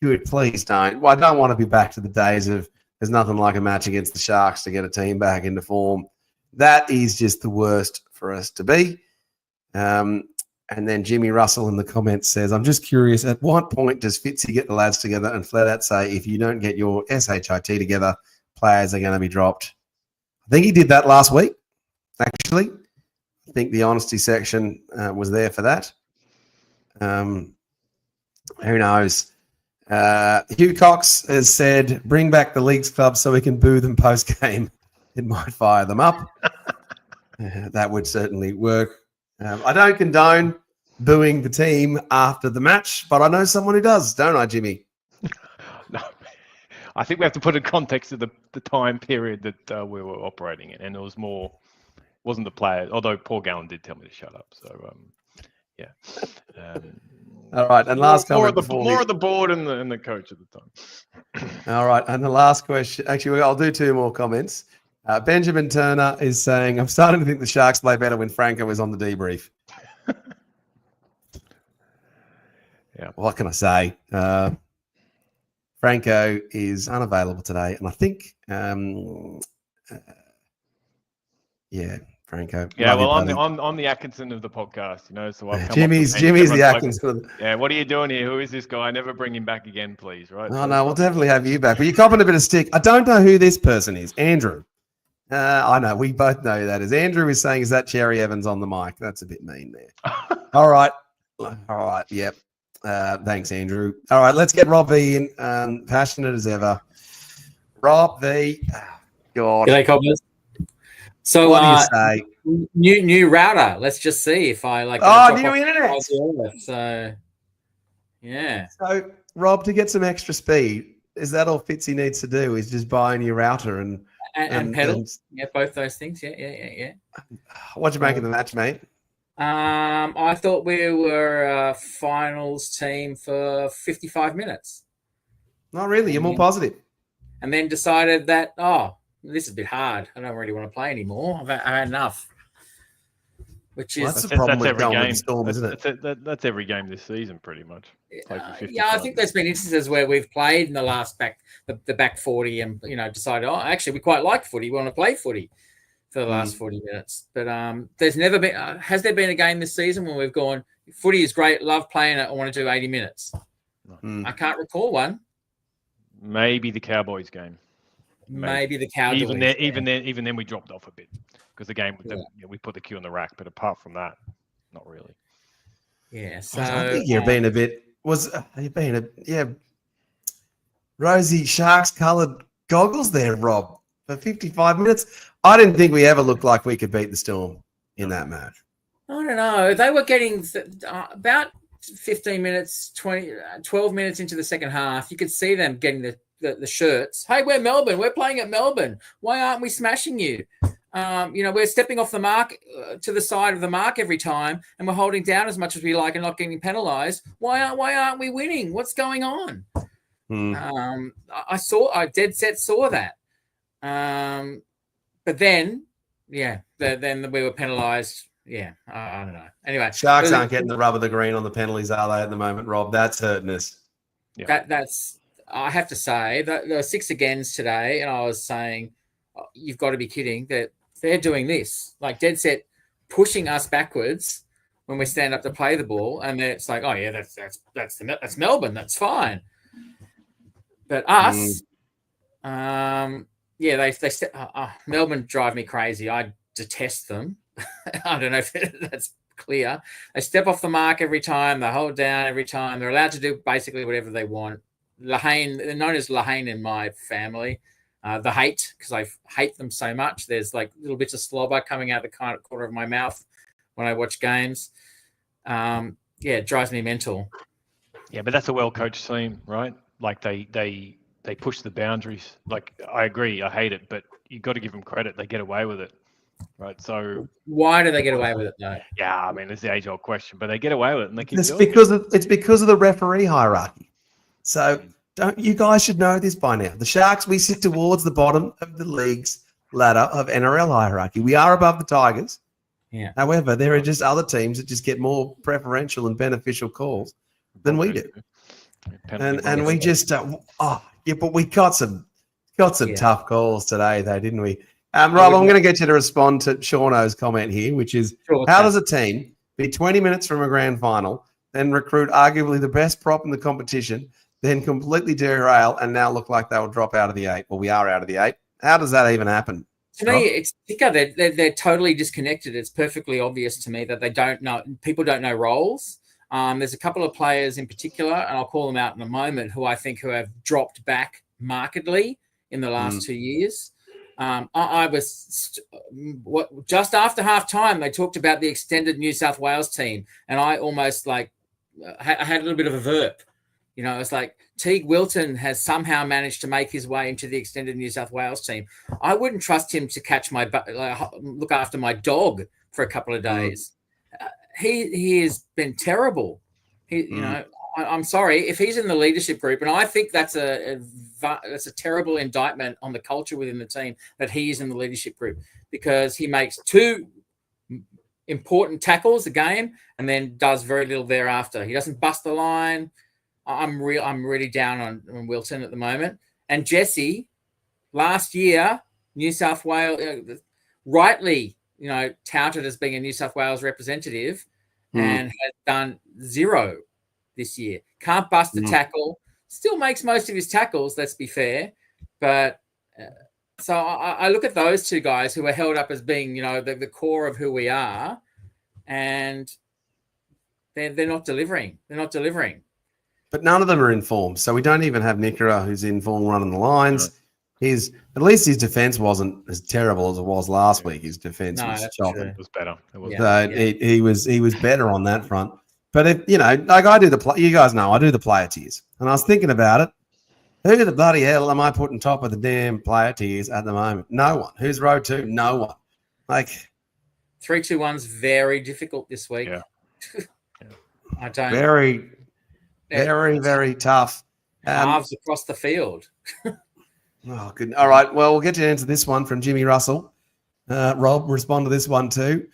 Good, please don't. Well, I don't want to be back to the days of There's nothing like a match against the Sharks to get a team back into form. That is just the worst for us to be. And then Jimmy Russell in the comments says, I'm just curious, at what point does Fitzy get the lads together and flat out say, if you don't get your SHIT together, players are going to be dropped? I think he did that last week, actually. I think the honesty section was there for that. Who knows? Hugh Cox has said, bring back the Leagues Club so we can boo them post-game. It might fire them up. That would certainly work. I don't condone booing the team after the match, but I know someone who does, don't I, Jimmy? No, I think we have to put in context of the time period that we were operating in, and it was more, wasn't the players, although Paul Gallen did tell me to shut up. So, yeah. All right, and last comment. More of the board and the coach at the time. All right, and the last question. Actually, I'll do two more comments. Benjamin Turner is saying, I'm starting to think the Sharks play better when Franco is on the debrief. Yeah. What can I say? Franco is unavailable today, and I think, Franco. Yeah, well, I'm the Atkinson of the podcast, So I've come Jimmy's the Atkinson. Yeah, what are you doing here? Who is this guy? Never bring him back again, please. Right? Oh no, we'll definitely have you back. But you're copping a bit of stick. I don't know who this person is. Andrew. I know. We both know who that is. Andrew is saying, is that Cherry Evans on the mic? That's a bit mean there. All right. Yep. Thanks, Andrew. All right, let's get Rob V in. Passionate as ever. Rob V. God. G'day, Cobblers. So, what do you say? New router. Let's just see if I like. New internet. So, yeah. So, Rob, to get some extra speed, is that all Fitzy needs to do? Is just buy a new router and pedals? Yeah, both those things. Yeah. What'd you make of the match, mate? I thought we were a finals team for 55 minutes. Not really. You're more positive. And then decided that, this is a bit hard. I don't really want to play anymore. I've had enough. Which is that's the problem with going with the Storm, isn't it? That's every game this season, pretty much. I think there's been instances where we've played in the last the back 40 and, decided, actually, we quite like footy. We want to play footy for the last 40 minutes. But there's never been, has there been a game this season when we've gone, footy is great, love playing it, I want to do 80 minutes? I can't recall one. Maybe the Cowboys game. Maybe the Cowboys. Even then, we dropped off a bit because the game we put the cue on the rack. But apart from that, not really. Yeah. So I think you're being a bit. Rosy Sharks coloured goggles there, Rob, for 55 minutes. I didn't think we ever looked like we could beat the Storm in that match. I don't know. They were getting about 15 minutes, 12 minutes into the second half. You could see them getting the shirts. Hey, we're Melbourne. We're playing at Melbourne. Why aren't we smashing you? We're stepping off the mark to the side of the mark every time, and we're holding down as much as we like and not getting penalised. Why aren't we winning? What's going on? I dead set saw that. But then, then we were penalised. Yeah, I don't know. Anyway, Sharks aren't getting the rub of the green on the penalties, are they, at the moment, Rob? That's hurting us. Yeah. That's. I have to say that there were 6 agains today, and I was saying, you've got to be kidding that they're doing this, like dead set, pushing us backwards when we stand up to play the ball, and it's like, that's Melbourne, that's fine. But us, Melbourne drive me crazy. I detest them. I don't know if that's clear. They step off the mark every time. They hold down every time. They're allowed to do basically whatever they want. Lahane, they're known as Lahane in my family. The hate, because I hate them so much. There's like little bits of slobber coming out the corner of my mouth when I watch games. It drives me mental. Yeah, but that's a well-coached team, right? Like they push the boundaries. Like, I agree, I hate it, but you got to give them credit. They get away with it, right? So why do they get away with it though? Yeah, I mean, it's the age-old question, but they get away with it, and they keep it's because of the referee hierarchy. So you guys should know this by now. The Sharks, we sit towards the bottom of the league's ladder of NRL hierarchy. We are above the Tigers. Yeah. However, there are just other teams that just get more preferential and beneficial calls than we do. And we just but we got some Got some tough calls today, though, didn't we? Rob, I'm going to get you to respond to Shauno's comment here, which is, how does a team be 20 minutes from a grand final, then recruit arguably the best prop in the competition, then completely derail and now look like they'll drop out of the 8? Well, we are out of the 8. How does that even happen? To me, it's thicker. They're totally disconnected. It's perfectly obvious to me that they don't know. People don't know roles. There's a couple of players in particular, and I'll call them out in a moment, who have dropped back markedly in the last 2 years. I was just after half time, they talked about the extended New South Wales team, and I almost I had a little bit of a verp. It's like Teague Wilton has somehow managed to make his way into the extended New South Wales team. I wouldn't trust him to catch look after my dog for a couple of days. He has been terrible. I'm sorry if he's in the leadership group, and I think that's a terrible indictment on the culture within the team that he is in the leadership group, because he makes 2 important tackles a game and then does very little thereafter. He doesn't bust the line. I'm really down on Wilton at the moment. And Jesse, last year, New South Wales, rightly, touted as being a New South Wales representative, and has done 0 this year. Can't bust a tackle. Still makes most of his tackles, let's be fair. But so I look at those 2 guys who are held up as being, the core of who we are, and they're not delivering. They're not delivering. But none of them are in form. So we don't even have Nikora, who's in form running the lines. At least his defense wasn't as terrible as it was last week. His defense was shocking. It was better. It was He was better on that front. But if I do you guys know I do the player tiers, and I was thinking about it. Who the bloody hell am I putting top of the damn player tiers at the moment? No one. Who's row 2? No one. 3-2-1's very difficult this week. Yeah. I don't. Very, very tough. Halves across the field. Oh, good. All right. Well, we'll get into this one from Jimmy Russell. Rob, respond to this one too.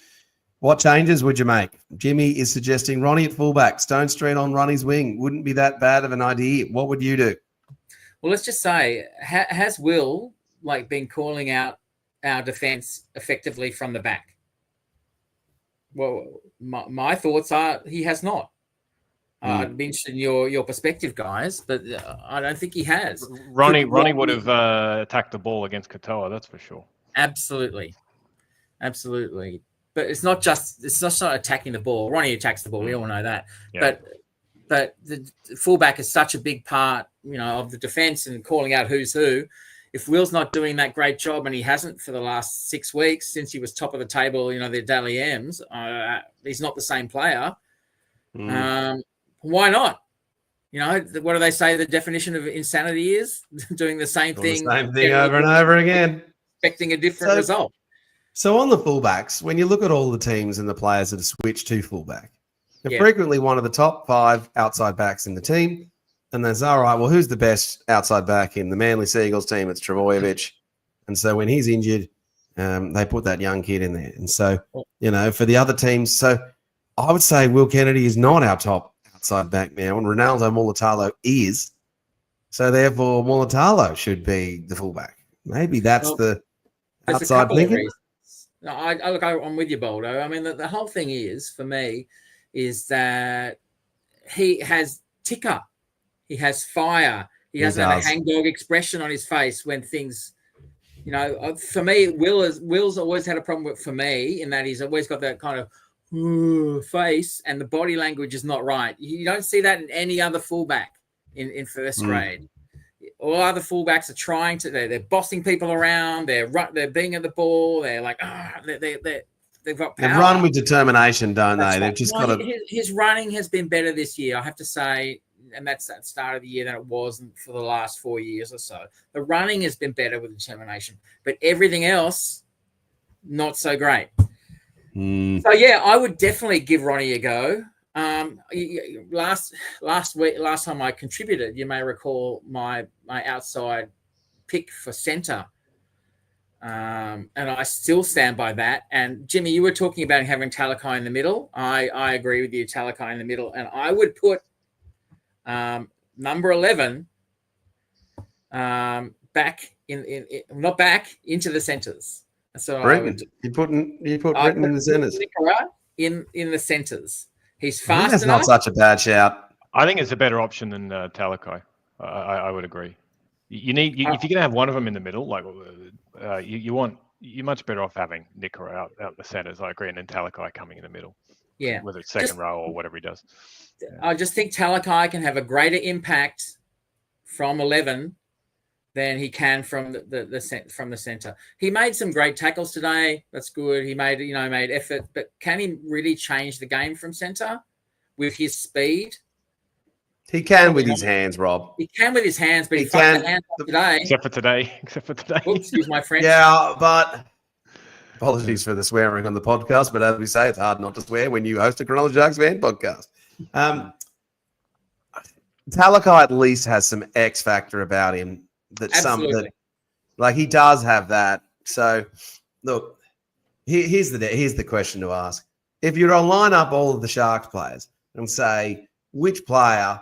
What changes would you make? Jimmy is suggesting Ronnie at fullback, Stone Street on Ronnie's wing. Wouldn't be that bad of an idea. What would you do? Well, let's just say, has Will been calling out our defence effectively from the back? Well, my thoughts are he has not. I'd be interested in your perspective, guys, but I don't think he has. Ronnie would have attacked the ball against Katoa, that's for sure. Absolutely. But it's not attacking the ball. Ronnie attacks the ball. We all know that. Yeah. But the fullback is such a big part, of the defense and calling out who's who. If Will's not doing that great job, and he hasn't for the last 6 weeks since he was top of the table, the Dally M's, he's not the same player. Why not? What do they say the definition of insanity is? Doing the same thing. The same thing over and over again. Expecting a different result. So on the fullbacks, when you look at all the teams and the players that have switched to fullback, they're frequently one of the top 5 outside backs in the team. And there's, all right, well, who's the best outside back in the Manly Seagulls team? It's Travojevic. And so when he's injured, they put that young kid in there. And so, for the other teams, so I would say Will Kennedy is not our top outside back now, and Ronaldo Mulatalo is. So therefore, Mulatalo should be the fullback. Maybe that's the outside thinking. No, I'm with you, Boldo. I mean, the whole thing is, for me, is that he has ticker. He has fire. He doesn't have a hangdog expression on his face when things, for me, Will's always had a problem with, for me, in that he's always got that kind of face, and the body language is not right. You don't see that in any other fullback in first grade. All other fullbacks are trying to, they're bossing people around. They're being at the ball. They're like, they've got power. They run with determination, don't they? They've just got to. His running has been better this year, I have to say, and that's that start of the year than it was for the last 4 years or so. The running has been better with determination, but everything else, not so great. So I would definitely give Ronnie a go. Last time I contributed, you may recall my outside pick for centre, and I still stand by that. And Jimmy, you were talking about having Talakai in the middll. I agree with you, Talakai in the middle, and I would put number 11 back not back into the centres. So Britton. You put Britton in the centres. In the centres. He's I think fast that's enough. not such a bad shout. I think it's a better option than Talakai. I would agree. If you're going to have one of them in the middle, like you're much better off having Nico out the centres. I agree, and then Talakai coming in the middle. Yeah, whether it's second row or whatever he does. I just think Talakai can have a greater impact from 11 than he can from the centre. He made some great tackles today. That's good. He made effort, but can he really change the game from centre with his speed? He can with his hands, Rob. He can with his hands, but he fucked the hands up today. Except for today. Oops, excuse my French. Yeah, but apologies for the swearing on the podcast, but as we say, it's hard not to swear when you host a Cronulla Sharks fan podcast. Talakai at least has some X factor about him like he does have that. So look, here's the question to ask. If you're to line up all of the Sharks players and say which player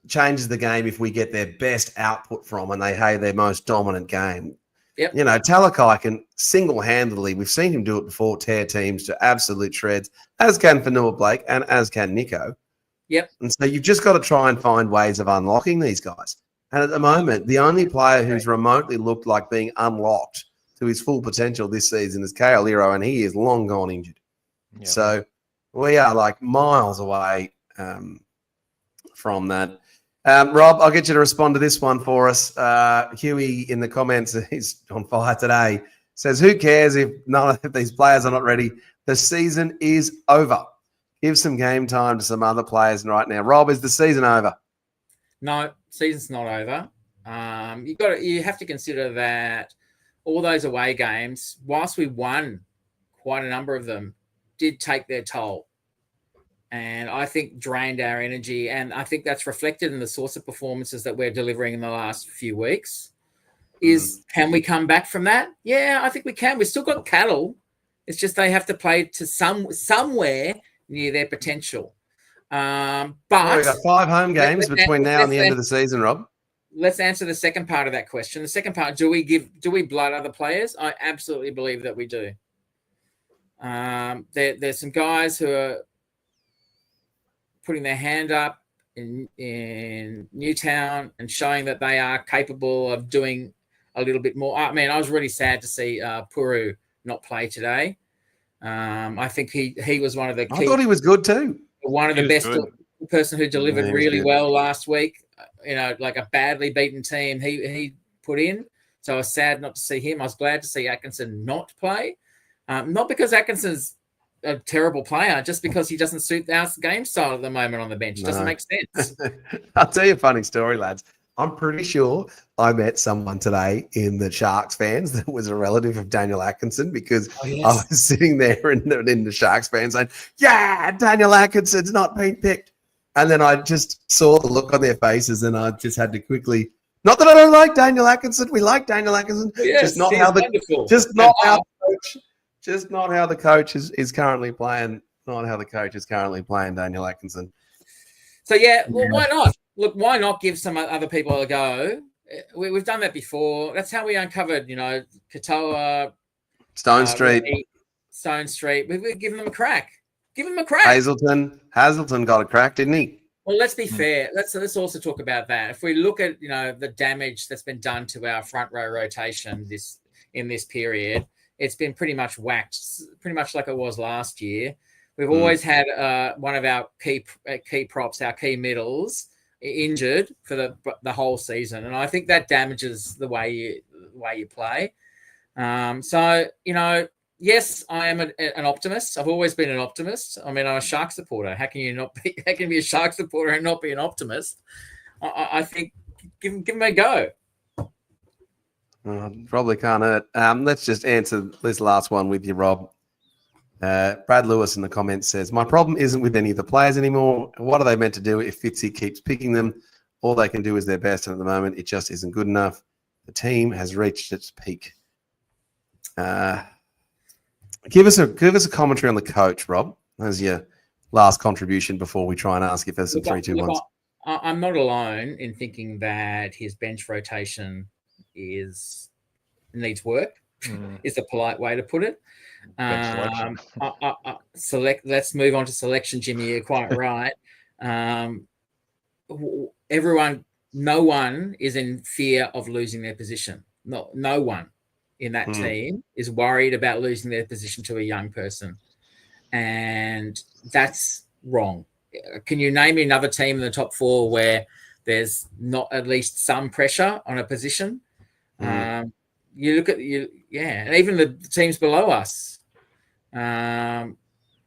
changes the game if we get their best output from and they have their most dominant game. Yep. Talakai can single-handedly, we've seen him do it before, tear teams to absolute shreds, as can Fanua Blake and as can Nico. Yep. And so you've just got to try and find ways of unlocking these guys. And at the moment, the only player who's remotely looked like being unlocked to his full potential this season is Kale Lero, and he is long gone injured. Yep. So we are like miles away from that. Rob, I'll get you to respond to this one for us. Huey in the comments, he's on fire today, says, who cares if none of these players are not ready? The season is over. Give some game time to some other players right now. Rob, is the season over? No, season's not over. You have to consider that all those away games, whilst we won quite a number of them, did take their toll. And I think drained our energy. And I think that's reflected in the sorts of performances that we're delivering in the last few weeks. Can we come back from that? Yeah, I think we can. We've still got cattle. It's just they have to play to somewhere near their potential. But we've got 5 home games between now and the end of the season, Rob. Let's answer the second part of that question. The second part, do we blood other players? I absolutely believe that we do. There's some guys who are putting their hand up in Newtown and showing that they are capable of doing a little bit more. I mean, I was really sad to see Puru not play today. I think he was one of the key. I thought he was good too. One of the best person who delivered really well last week. Like a badly beaten team he put in. So I was sad not to see him. I was glad to see Atkinson not play. Not because Atkinson's a terrible player, just because he doesn't suit our game style at the moment on the bench. It doesn't make sense. I'll tell you a funny story, lads. I'm pretty sure I met someone today in the Sharks fans that was a relative of Daniel Atkinson because I was sitting there in the Sharks fans saying, yeah, Daniel Atkinson's not been picked. And then I just saw the look on their faces and I just had to quickly, not that I don't like Daniel Atkinson. We like Daniel Atkinson. Yes, just not how the coach is currently playing. Not how the coach is currently playing Daniel Atkinson. So well, why not? Look, why not give some other people a go? We've done that before. That's how we uncovered, Katoa, Stone Street. We've given them a crack. Give them a crack. Hazelton got a crack, didn't he? Well, let's be fair. Let's also talk about that. If we look at the damage that's been done to our front row rotation in this period, it's been pretty much whacked, pretty much like it was last year. We've always had one of our key props, our key middles, injured for the whole season, and I think that damages the way you play. Yes, I am an optimist. I've always been an optimist. I mean, I'm a Shark supporter. How can you be a Shark supporter and not be an optimist? I think give them a go. Probably can't hurt. Let's just answer this last one with you, Rob. Brad Lewis in the comments says, my problem isn't with any of the players anymore. What are they meant to do if Fitzy keeps picking them? All they can do is their best, and at the moment, it just isn't good enough. The team has reached its peak. Give us a commentary on the coach, Rob, as your last contribution before we try and ask if there's some 3-2-1s. I'm not alone in thinking that his bench rotation needs work. Is a polite way to put it. Let's move on to selection, Jimmy. You're quite right. No one is in fear of losing their position. No one in that team is worried about losing their position to a young person. And that's wrong. Can you name me another team in the top 4 where there's not at least some pressure on a position? You look at and even the teams below us,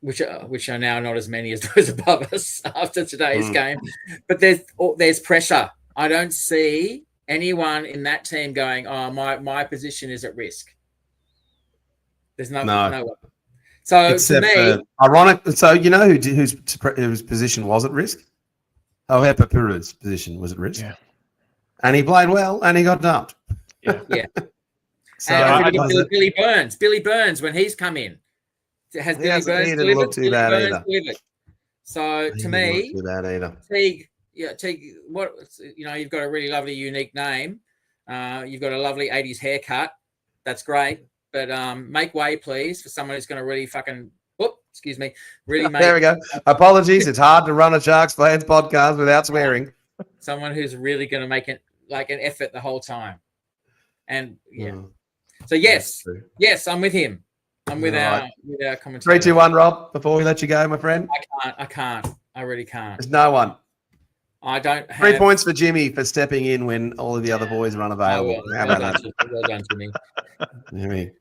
which are now not as many as those above us after today's game, but there's pressure. I don't see anyone in that team going, "Oh, my position is at risk." There's no one. So Except to me, for ironic. So you know whose position was at risk? Hepapuru's position was at risk. Yeah. And he played well, and he got dumped. Yeah. So Billy Burns, when he's come in, has Billy Burns didn't look too bad either. So to me, too bad either. Teague, what you've got a really lovely, unique name. You've got a lovely 80s haircut. That's great. But make way, please, for someone who's going to really really make. There we go. Apologies. It's hard to run a Sharks fans podcast without swearing. Someone who's really going to make it like an effort the whole time. And so yes, I'm with him. I'm with our commentator. 3, 2, 1, Rob. Before we let you go, my friend. I can't. I really can't. There's no one. I don't have 3 points for Jimmy for stepping in when all of the other boys are unavailable. How about that? Well done, Jimmy. Jimmy.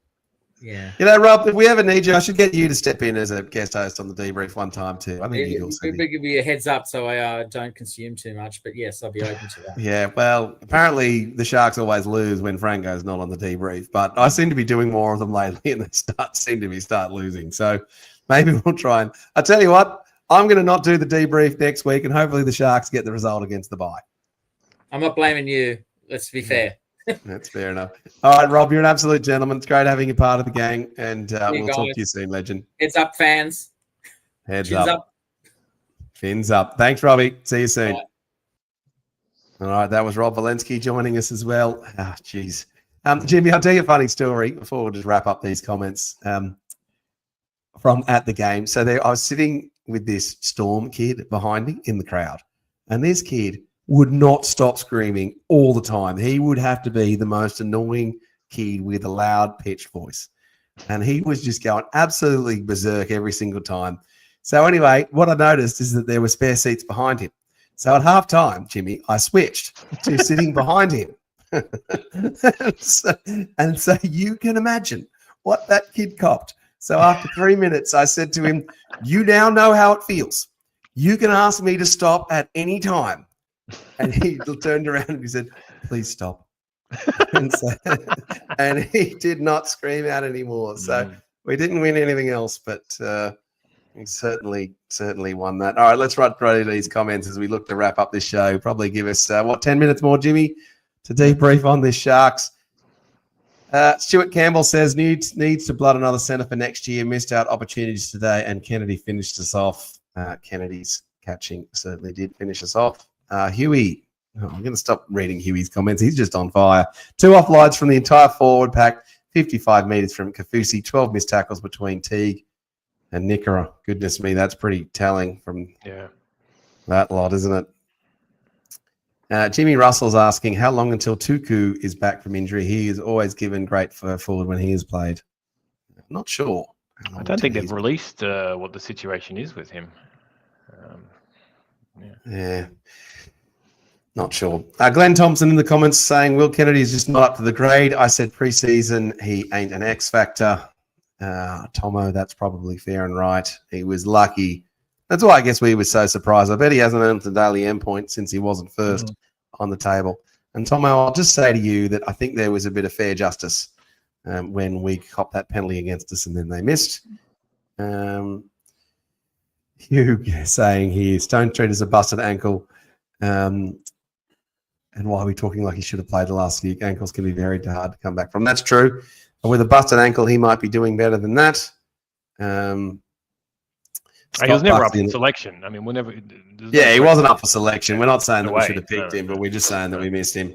Yeah. You know, Rob, if we ever need you, I should get you to step in as a guest host on the debrief one time too. I think you'll give me a heads up so I don't consume too much. But yes, I'll be open to that. Yeah, well, apparently the Sharks always lose when Franco's not on the debrief, but I seem to be doing more of them lately, and they start losing. So maybe we'll try and. I tell you what, I'm going to not do the debrief next week, and hopefully the Sharks get the result against the bye. I'm not blaming you. Let's be fair. That's fair enough. All right, Rob, you're an absolute gentleman. It's great having you part of the gang, and we'll talk to you soon, legend. Heads up, fans. Heads up. Fins up. Thanks, Robbie. See you soon. All right, that was Rob Valinsky joining us as well. Ah, jeez. Jimmy, I'll tell you a funny story before we'll just wrap up these comments from at the game. So I was sitting with this Storm kid behind me in the crowd, and this kid would not stop screaming all the time. He would have to be the most annoying kid with a loud pitched voice. And he was just going absolutely berserk every single time. So anyway, what I noticed is that there were spare seats behind him. So at halftime, Jimmy, I switched to sitting behind him. and so you can imagine what that kid copped. So after 3 minutes, I said to him, "You now know how it feels. You can ask me to stop at any time." And he turned around and he said, "Please stop." and he did not scream out anymore. So we didn't win anything else, but we certainly won that. All right, let's run through these comments as we look to wrap up this show. Probably give us, 10 minutes more, Jimmy, to debrief on this Sharks. Stuart Campbell says, needs to blood another centre for next year. Missed out opportunities today, and Kennedy finished us off. Kennedy's catching certainly did finish us off. Huey, I'm going to stop reading Huey's comments. He's just on fire. 2 offloads from the entire forward pack, 55 metres from Kafusi, 12 missed tackles between Teague and Nickera. Goodness me, that's pretty telling from that lot, isn't it? Jimmy Russell's asking, how long until Tuku is back from injury? He is always given great forward when he has played. I'm not sure. I don't think they've released what the situation is with him. Yeah. Not sure. Glenn Thompson in the comments saying Will Kennedy is just not up to the grade. I said preseason he ain't an X factor. Tomo, that's probably fair and right. He was lucky. That's why I guess we were so surprised. I bet he hasn't earned the daily endpoint since he wasn't first on the table. And Tomo, I'll just say to you that I think there was a bit of fair justice when we copped that penalty against us and then they missed. Hugh saying here, Stone Street is a busted ankle. And why are we talking like he should have played the last few? Ankles can be very hard to come back from. That's true. With a busted ankle, he might be doing better than that. He was never up Buckley for selection. I mean, we'll never. Yeah, he wasn't up for selection. We're not saying that we way. should have picked No, him, but we're just saying that we missed him.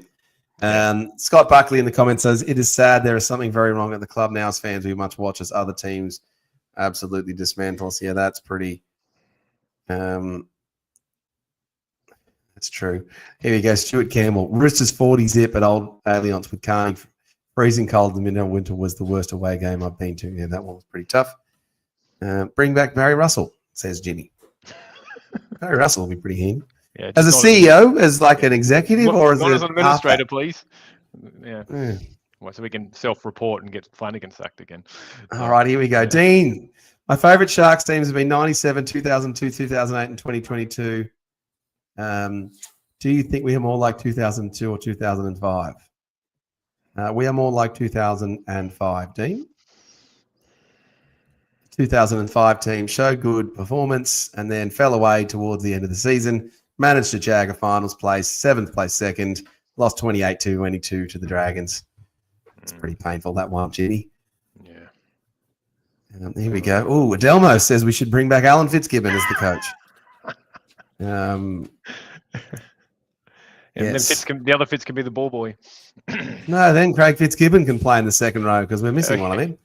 Yeah. Scott Buckley in the comments says, it is sad there is something very wrong at the club now as fans. We much watch as other teams absolutely dismantle us. Yeah, that's pretty... that's true. Here we go. Stuart Campbell. Roosters 40 zip at Old Allianz with Carney. Freezing cold in the middle of winter was the worst away game I've been to. Yeah, that one was pretty tough. Bring back Barry Russell, says Jimmy. Barry Russell will be pretty handy. Yeah, as a CEO, as like an executive, or as an administrator, halfback? please. Yeah. Well, so we can self-report and get Flanagan sacked again. All right, here we go. Yeah. Dean, my favourite Sharks teams have been 97, 2002, 2008, and 2022. Do you think we are more like 2002 or 2005? We are more like 2005, Dean. 2005 team showed good performance and then fell away towards the end of the season. Managed to jag a finals place, 7th place second, lost 28-22 to the Dragons. It's pretty painful, that one, Jimmy. Yeah. Here we go. Oh, Adelmo says we should bring back Alan Fitzgibbon as the coach. And Yes. then the other Fitz can be the ball boy. No, then Craig Fitzgibbon can play in the second row because we're missing one of him.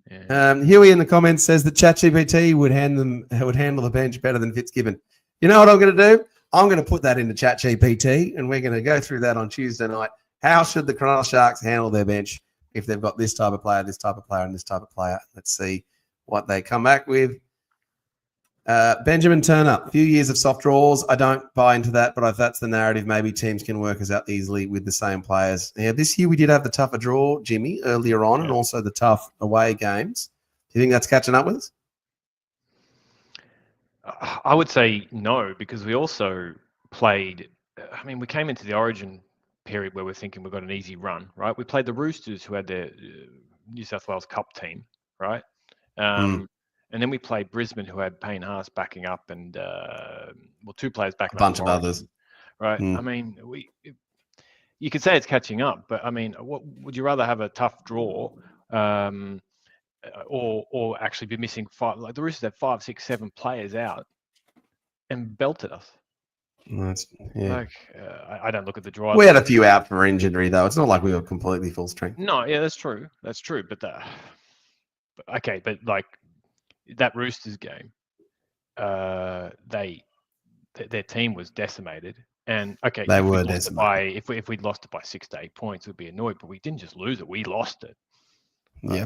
Yeah. Huey in the comments says that ChatGPT would handle the bench better than Fitzgibbon. You know what I'm going to do? I'm going to put that into ChatGPT, and we're going to go through that on Tuesday night. How should the Cronulla Sharks handle their bench if they've got this type of player, this type of player, and this type of player? Let's see what they come back with. Benjamin Turner, a few years of soft draws. I don't buy into that, but if that's the narrative, maybe teams can work us out easily with the same players. Yeah, this year we did have the tougher draw, Jimmy, earlier on, and also the tough away games. Do you think that's catching up with us? I would say no, because we also played. I mean, we came into the Origin period where we're thinking we've got an easy run, right? We played the Roosters, who had their New South Wales Cup team, right? And then we played Brisbane, who had Payne Haas backing up, and two players backing up. A bunch of others, right? I mean, you could say it's catching up, but I mean, what would you rather have a tough draw, or actually be missing five? Like the Roosters had 5, 6, 7 players out and belted us. Yeah. I don't look at the draw. We had a few out for injury, though. It's not like we were completely full strength. No, yeah, that's true. That's true. But like that Roosters game, their team was decimated. And okay, they were decimated. If we'd lost it by 6 to 8 points, we'd be annoyed. But we didn't just lose it; we lost it. Yeah.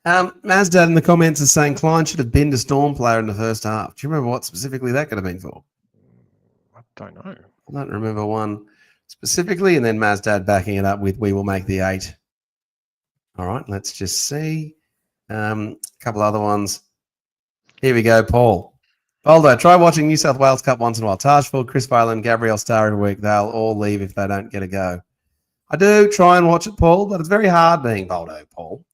Mazdad in the comments is saying Klein should have been a Storm player in the first half. Do you remember what specifically that could have been for? I don't know. I don't remember one specifically. And then Mazdad backing it up with "We will make the 8." All right, let's just see. A couple other ones. Here we go, Paul. Boldo, try watching New South Wales Cup once in a while. Tajford, Chris Phelan, Gabriel Starr every week. They'll all leave if they don't get a go. I do try and watch it, Paul, but it's very hard being Boldo, Paul.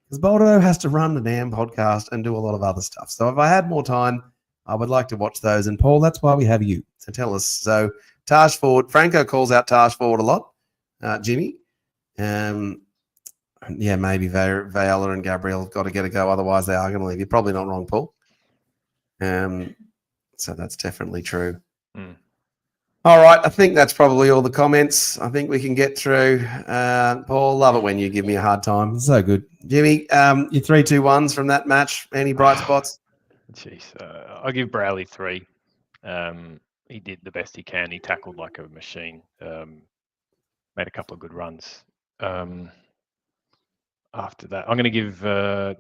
Because Boldo has to run the damn podcast and do a lot of other stuff. So if I had more time, I would like to watch those. And Paul, that's why we have you. So tell us. So Taj Ford, Franco calls out Taj Ford a lot. Jimmy. Yeah, maybe Viola and Gabriel have got to get a go. Otherwise, they are going to leave. You're probably not wrong, Paul. So that's definitely true. All right. I think that's probably all the comments. I think we can get through. Paul, love it when you give me a hard time. It's so good. Jimmy, your 3-2-1s from that match. Any bright spots? Jeez. I'll give Browley 3. He did the best he can. He tackled like a machine. Made a couple of good runs. After that, I'm going to give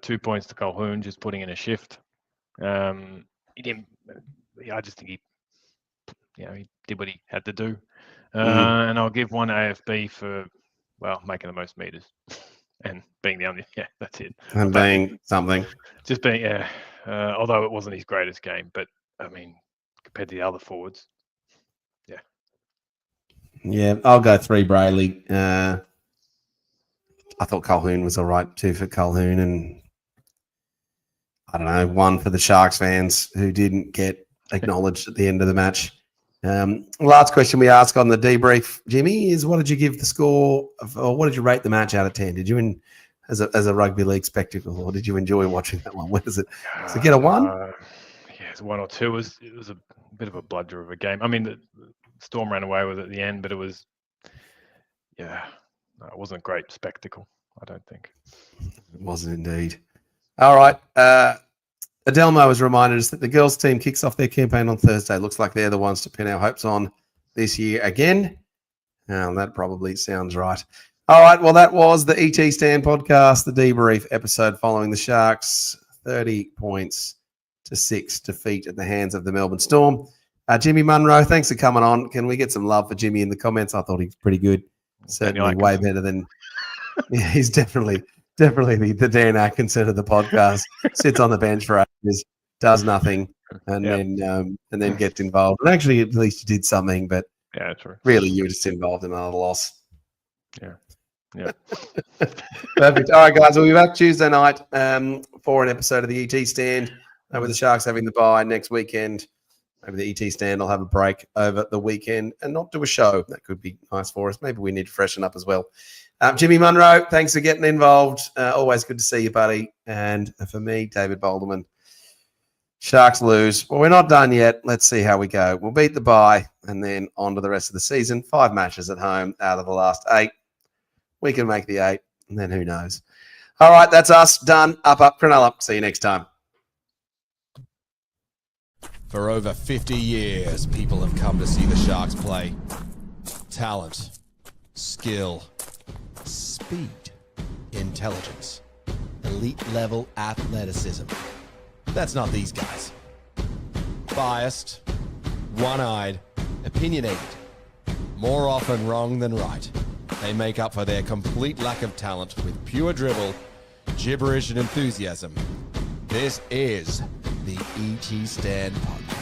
2 points to Colquhoun, just putting in a shift. He didn't. I just think he did what he had to do. And I'll give 1 AFB for making the most meters and being the only. Yeah, that's it. And being something. Just being although it wasn't his greatest game, but I mean, compared to the other forwards, yeah, I'll go 3 Brayley. I thought Colquhoun was all right, 2 for Colquhoun, and I don't know, 1 for the Sharks fans who didn't get acknowledged at the end of the match. Last question we ask on the debrief, Jimmy, is what did you give the score or what did you rate the match out of 10? Did you as a rugby league spectacle, or did you enjoy watching that one? Where does it get a 1? Yeah, it's 1 or 2. It was a bit of a bludger of a game. I mean, the Storm ran away with it at the end, but it was, it wasn't a great spectacle, I don't think. It wasn't indeed. All right. Adelmo has reminded us that the girls' team kicks off their campaign on Thursday. Looks like they're the ones to pin our hopes on this year again. That probably sounds right. All right. Well, that was the ET Stand podcast, the debrief episode following the Sharks' 30 points to 6 defeat at the hands of the Melbourne Storm. Jimmy Munro, thanks for coming on. Can we get some love for Jimmy in the comments? I thought he was pretty good. Certainly way better than... Yeah, he's definitely the Dan Atkinson of the podcast. Sits on the bench for ages, does nothing, and then gets involved. And actually, at least he did something, but true. Really, you were just involved in another loss. Yeah. Perfect. All right, guys, we'll be back Tuesday night for an episode of the ET Stand. With the Sharks having the bye next weekend, maybe the ET Stand will have a break over the weekend and not do a show. That could be nice for us. Maybe we need to freshen up as well. Jimmy Munro, thanks for getting involved. Always good to see you, buddy. And for me, David Bolderman, Sharks lose. Well, we're not done yet. Let's see how we go. We'll beat the bye and then on to the rest of the season. 5 matches at home out of the last 8. We can make the 8, and then who knows. All right, that's us. Done. Up, Cronulla. See you next time. For over 50 years, people have come to see the Sharks play. Talent, skill, speed, intelligence, elite-level athleticism. That's not these guys. Biased, one-eyed, opinionated. More often wrong than right. They make up for their complete lack of talent with pure dribble, gibberish, and enthusiasm. This is the ET Stand Podcast.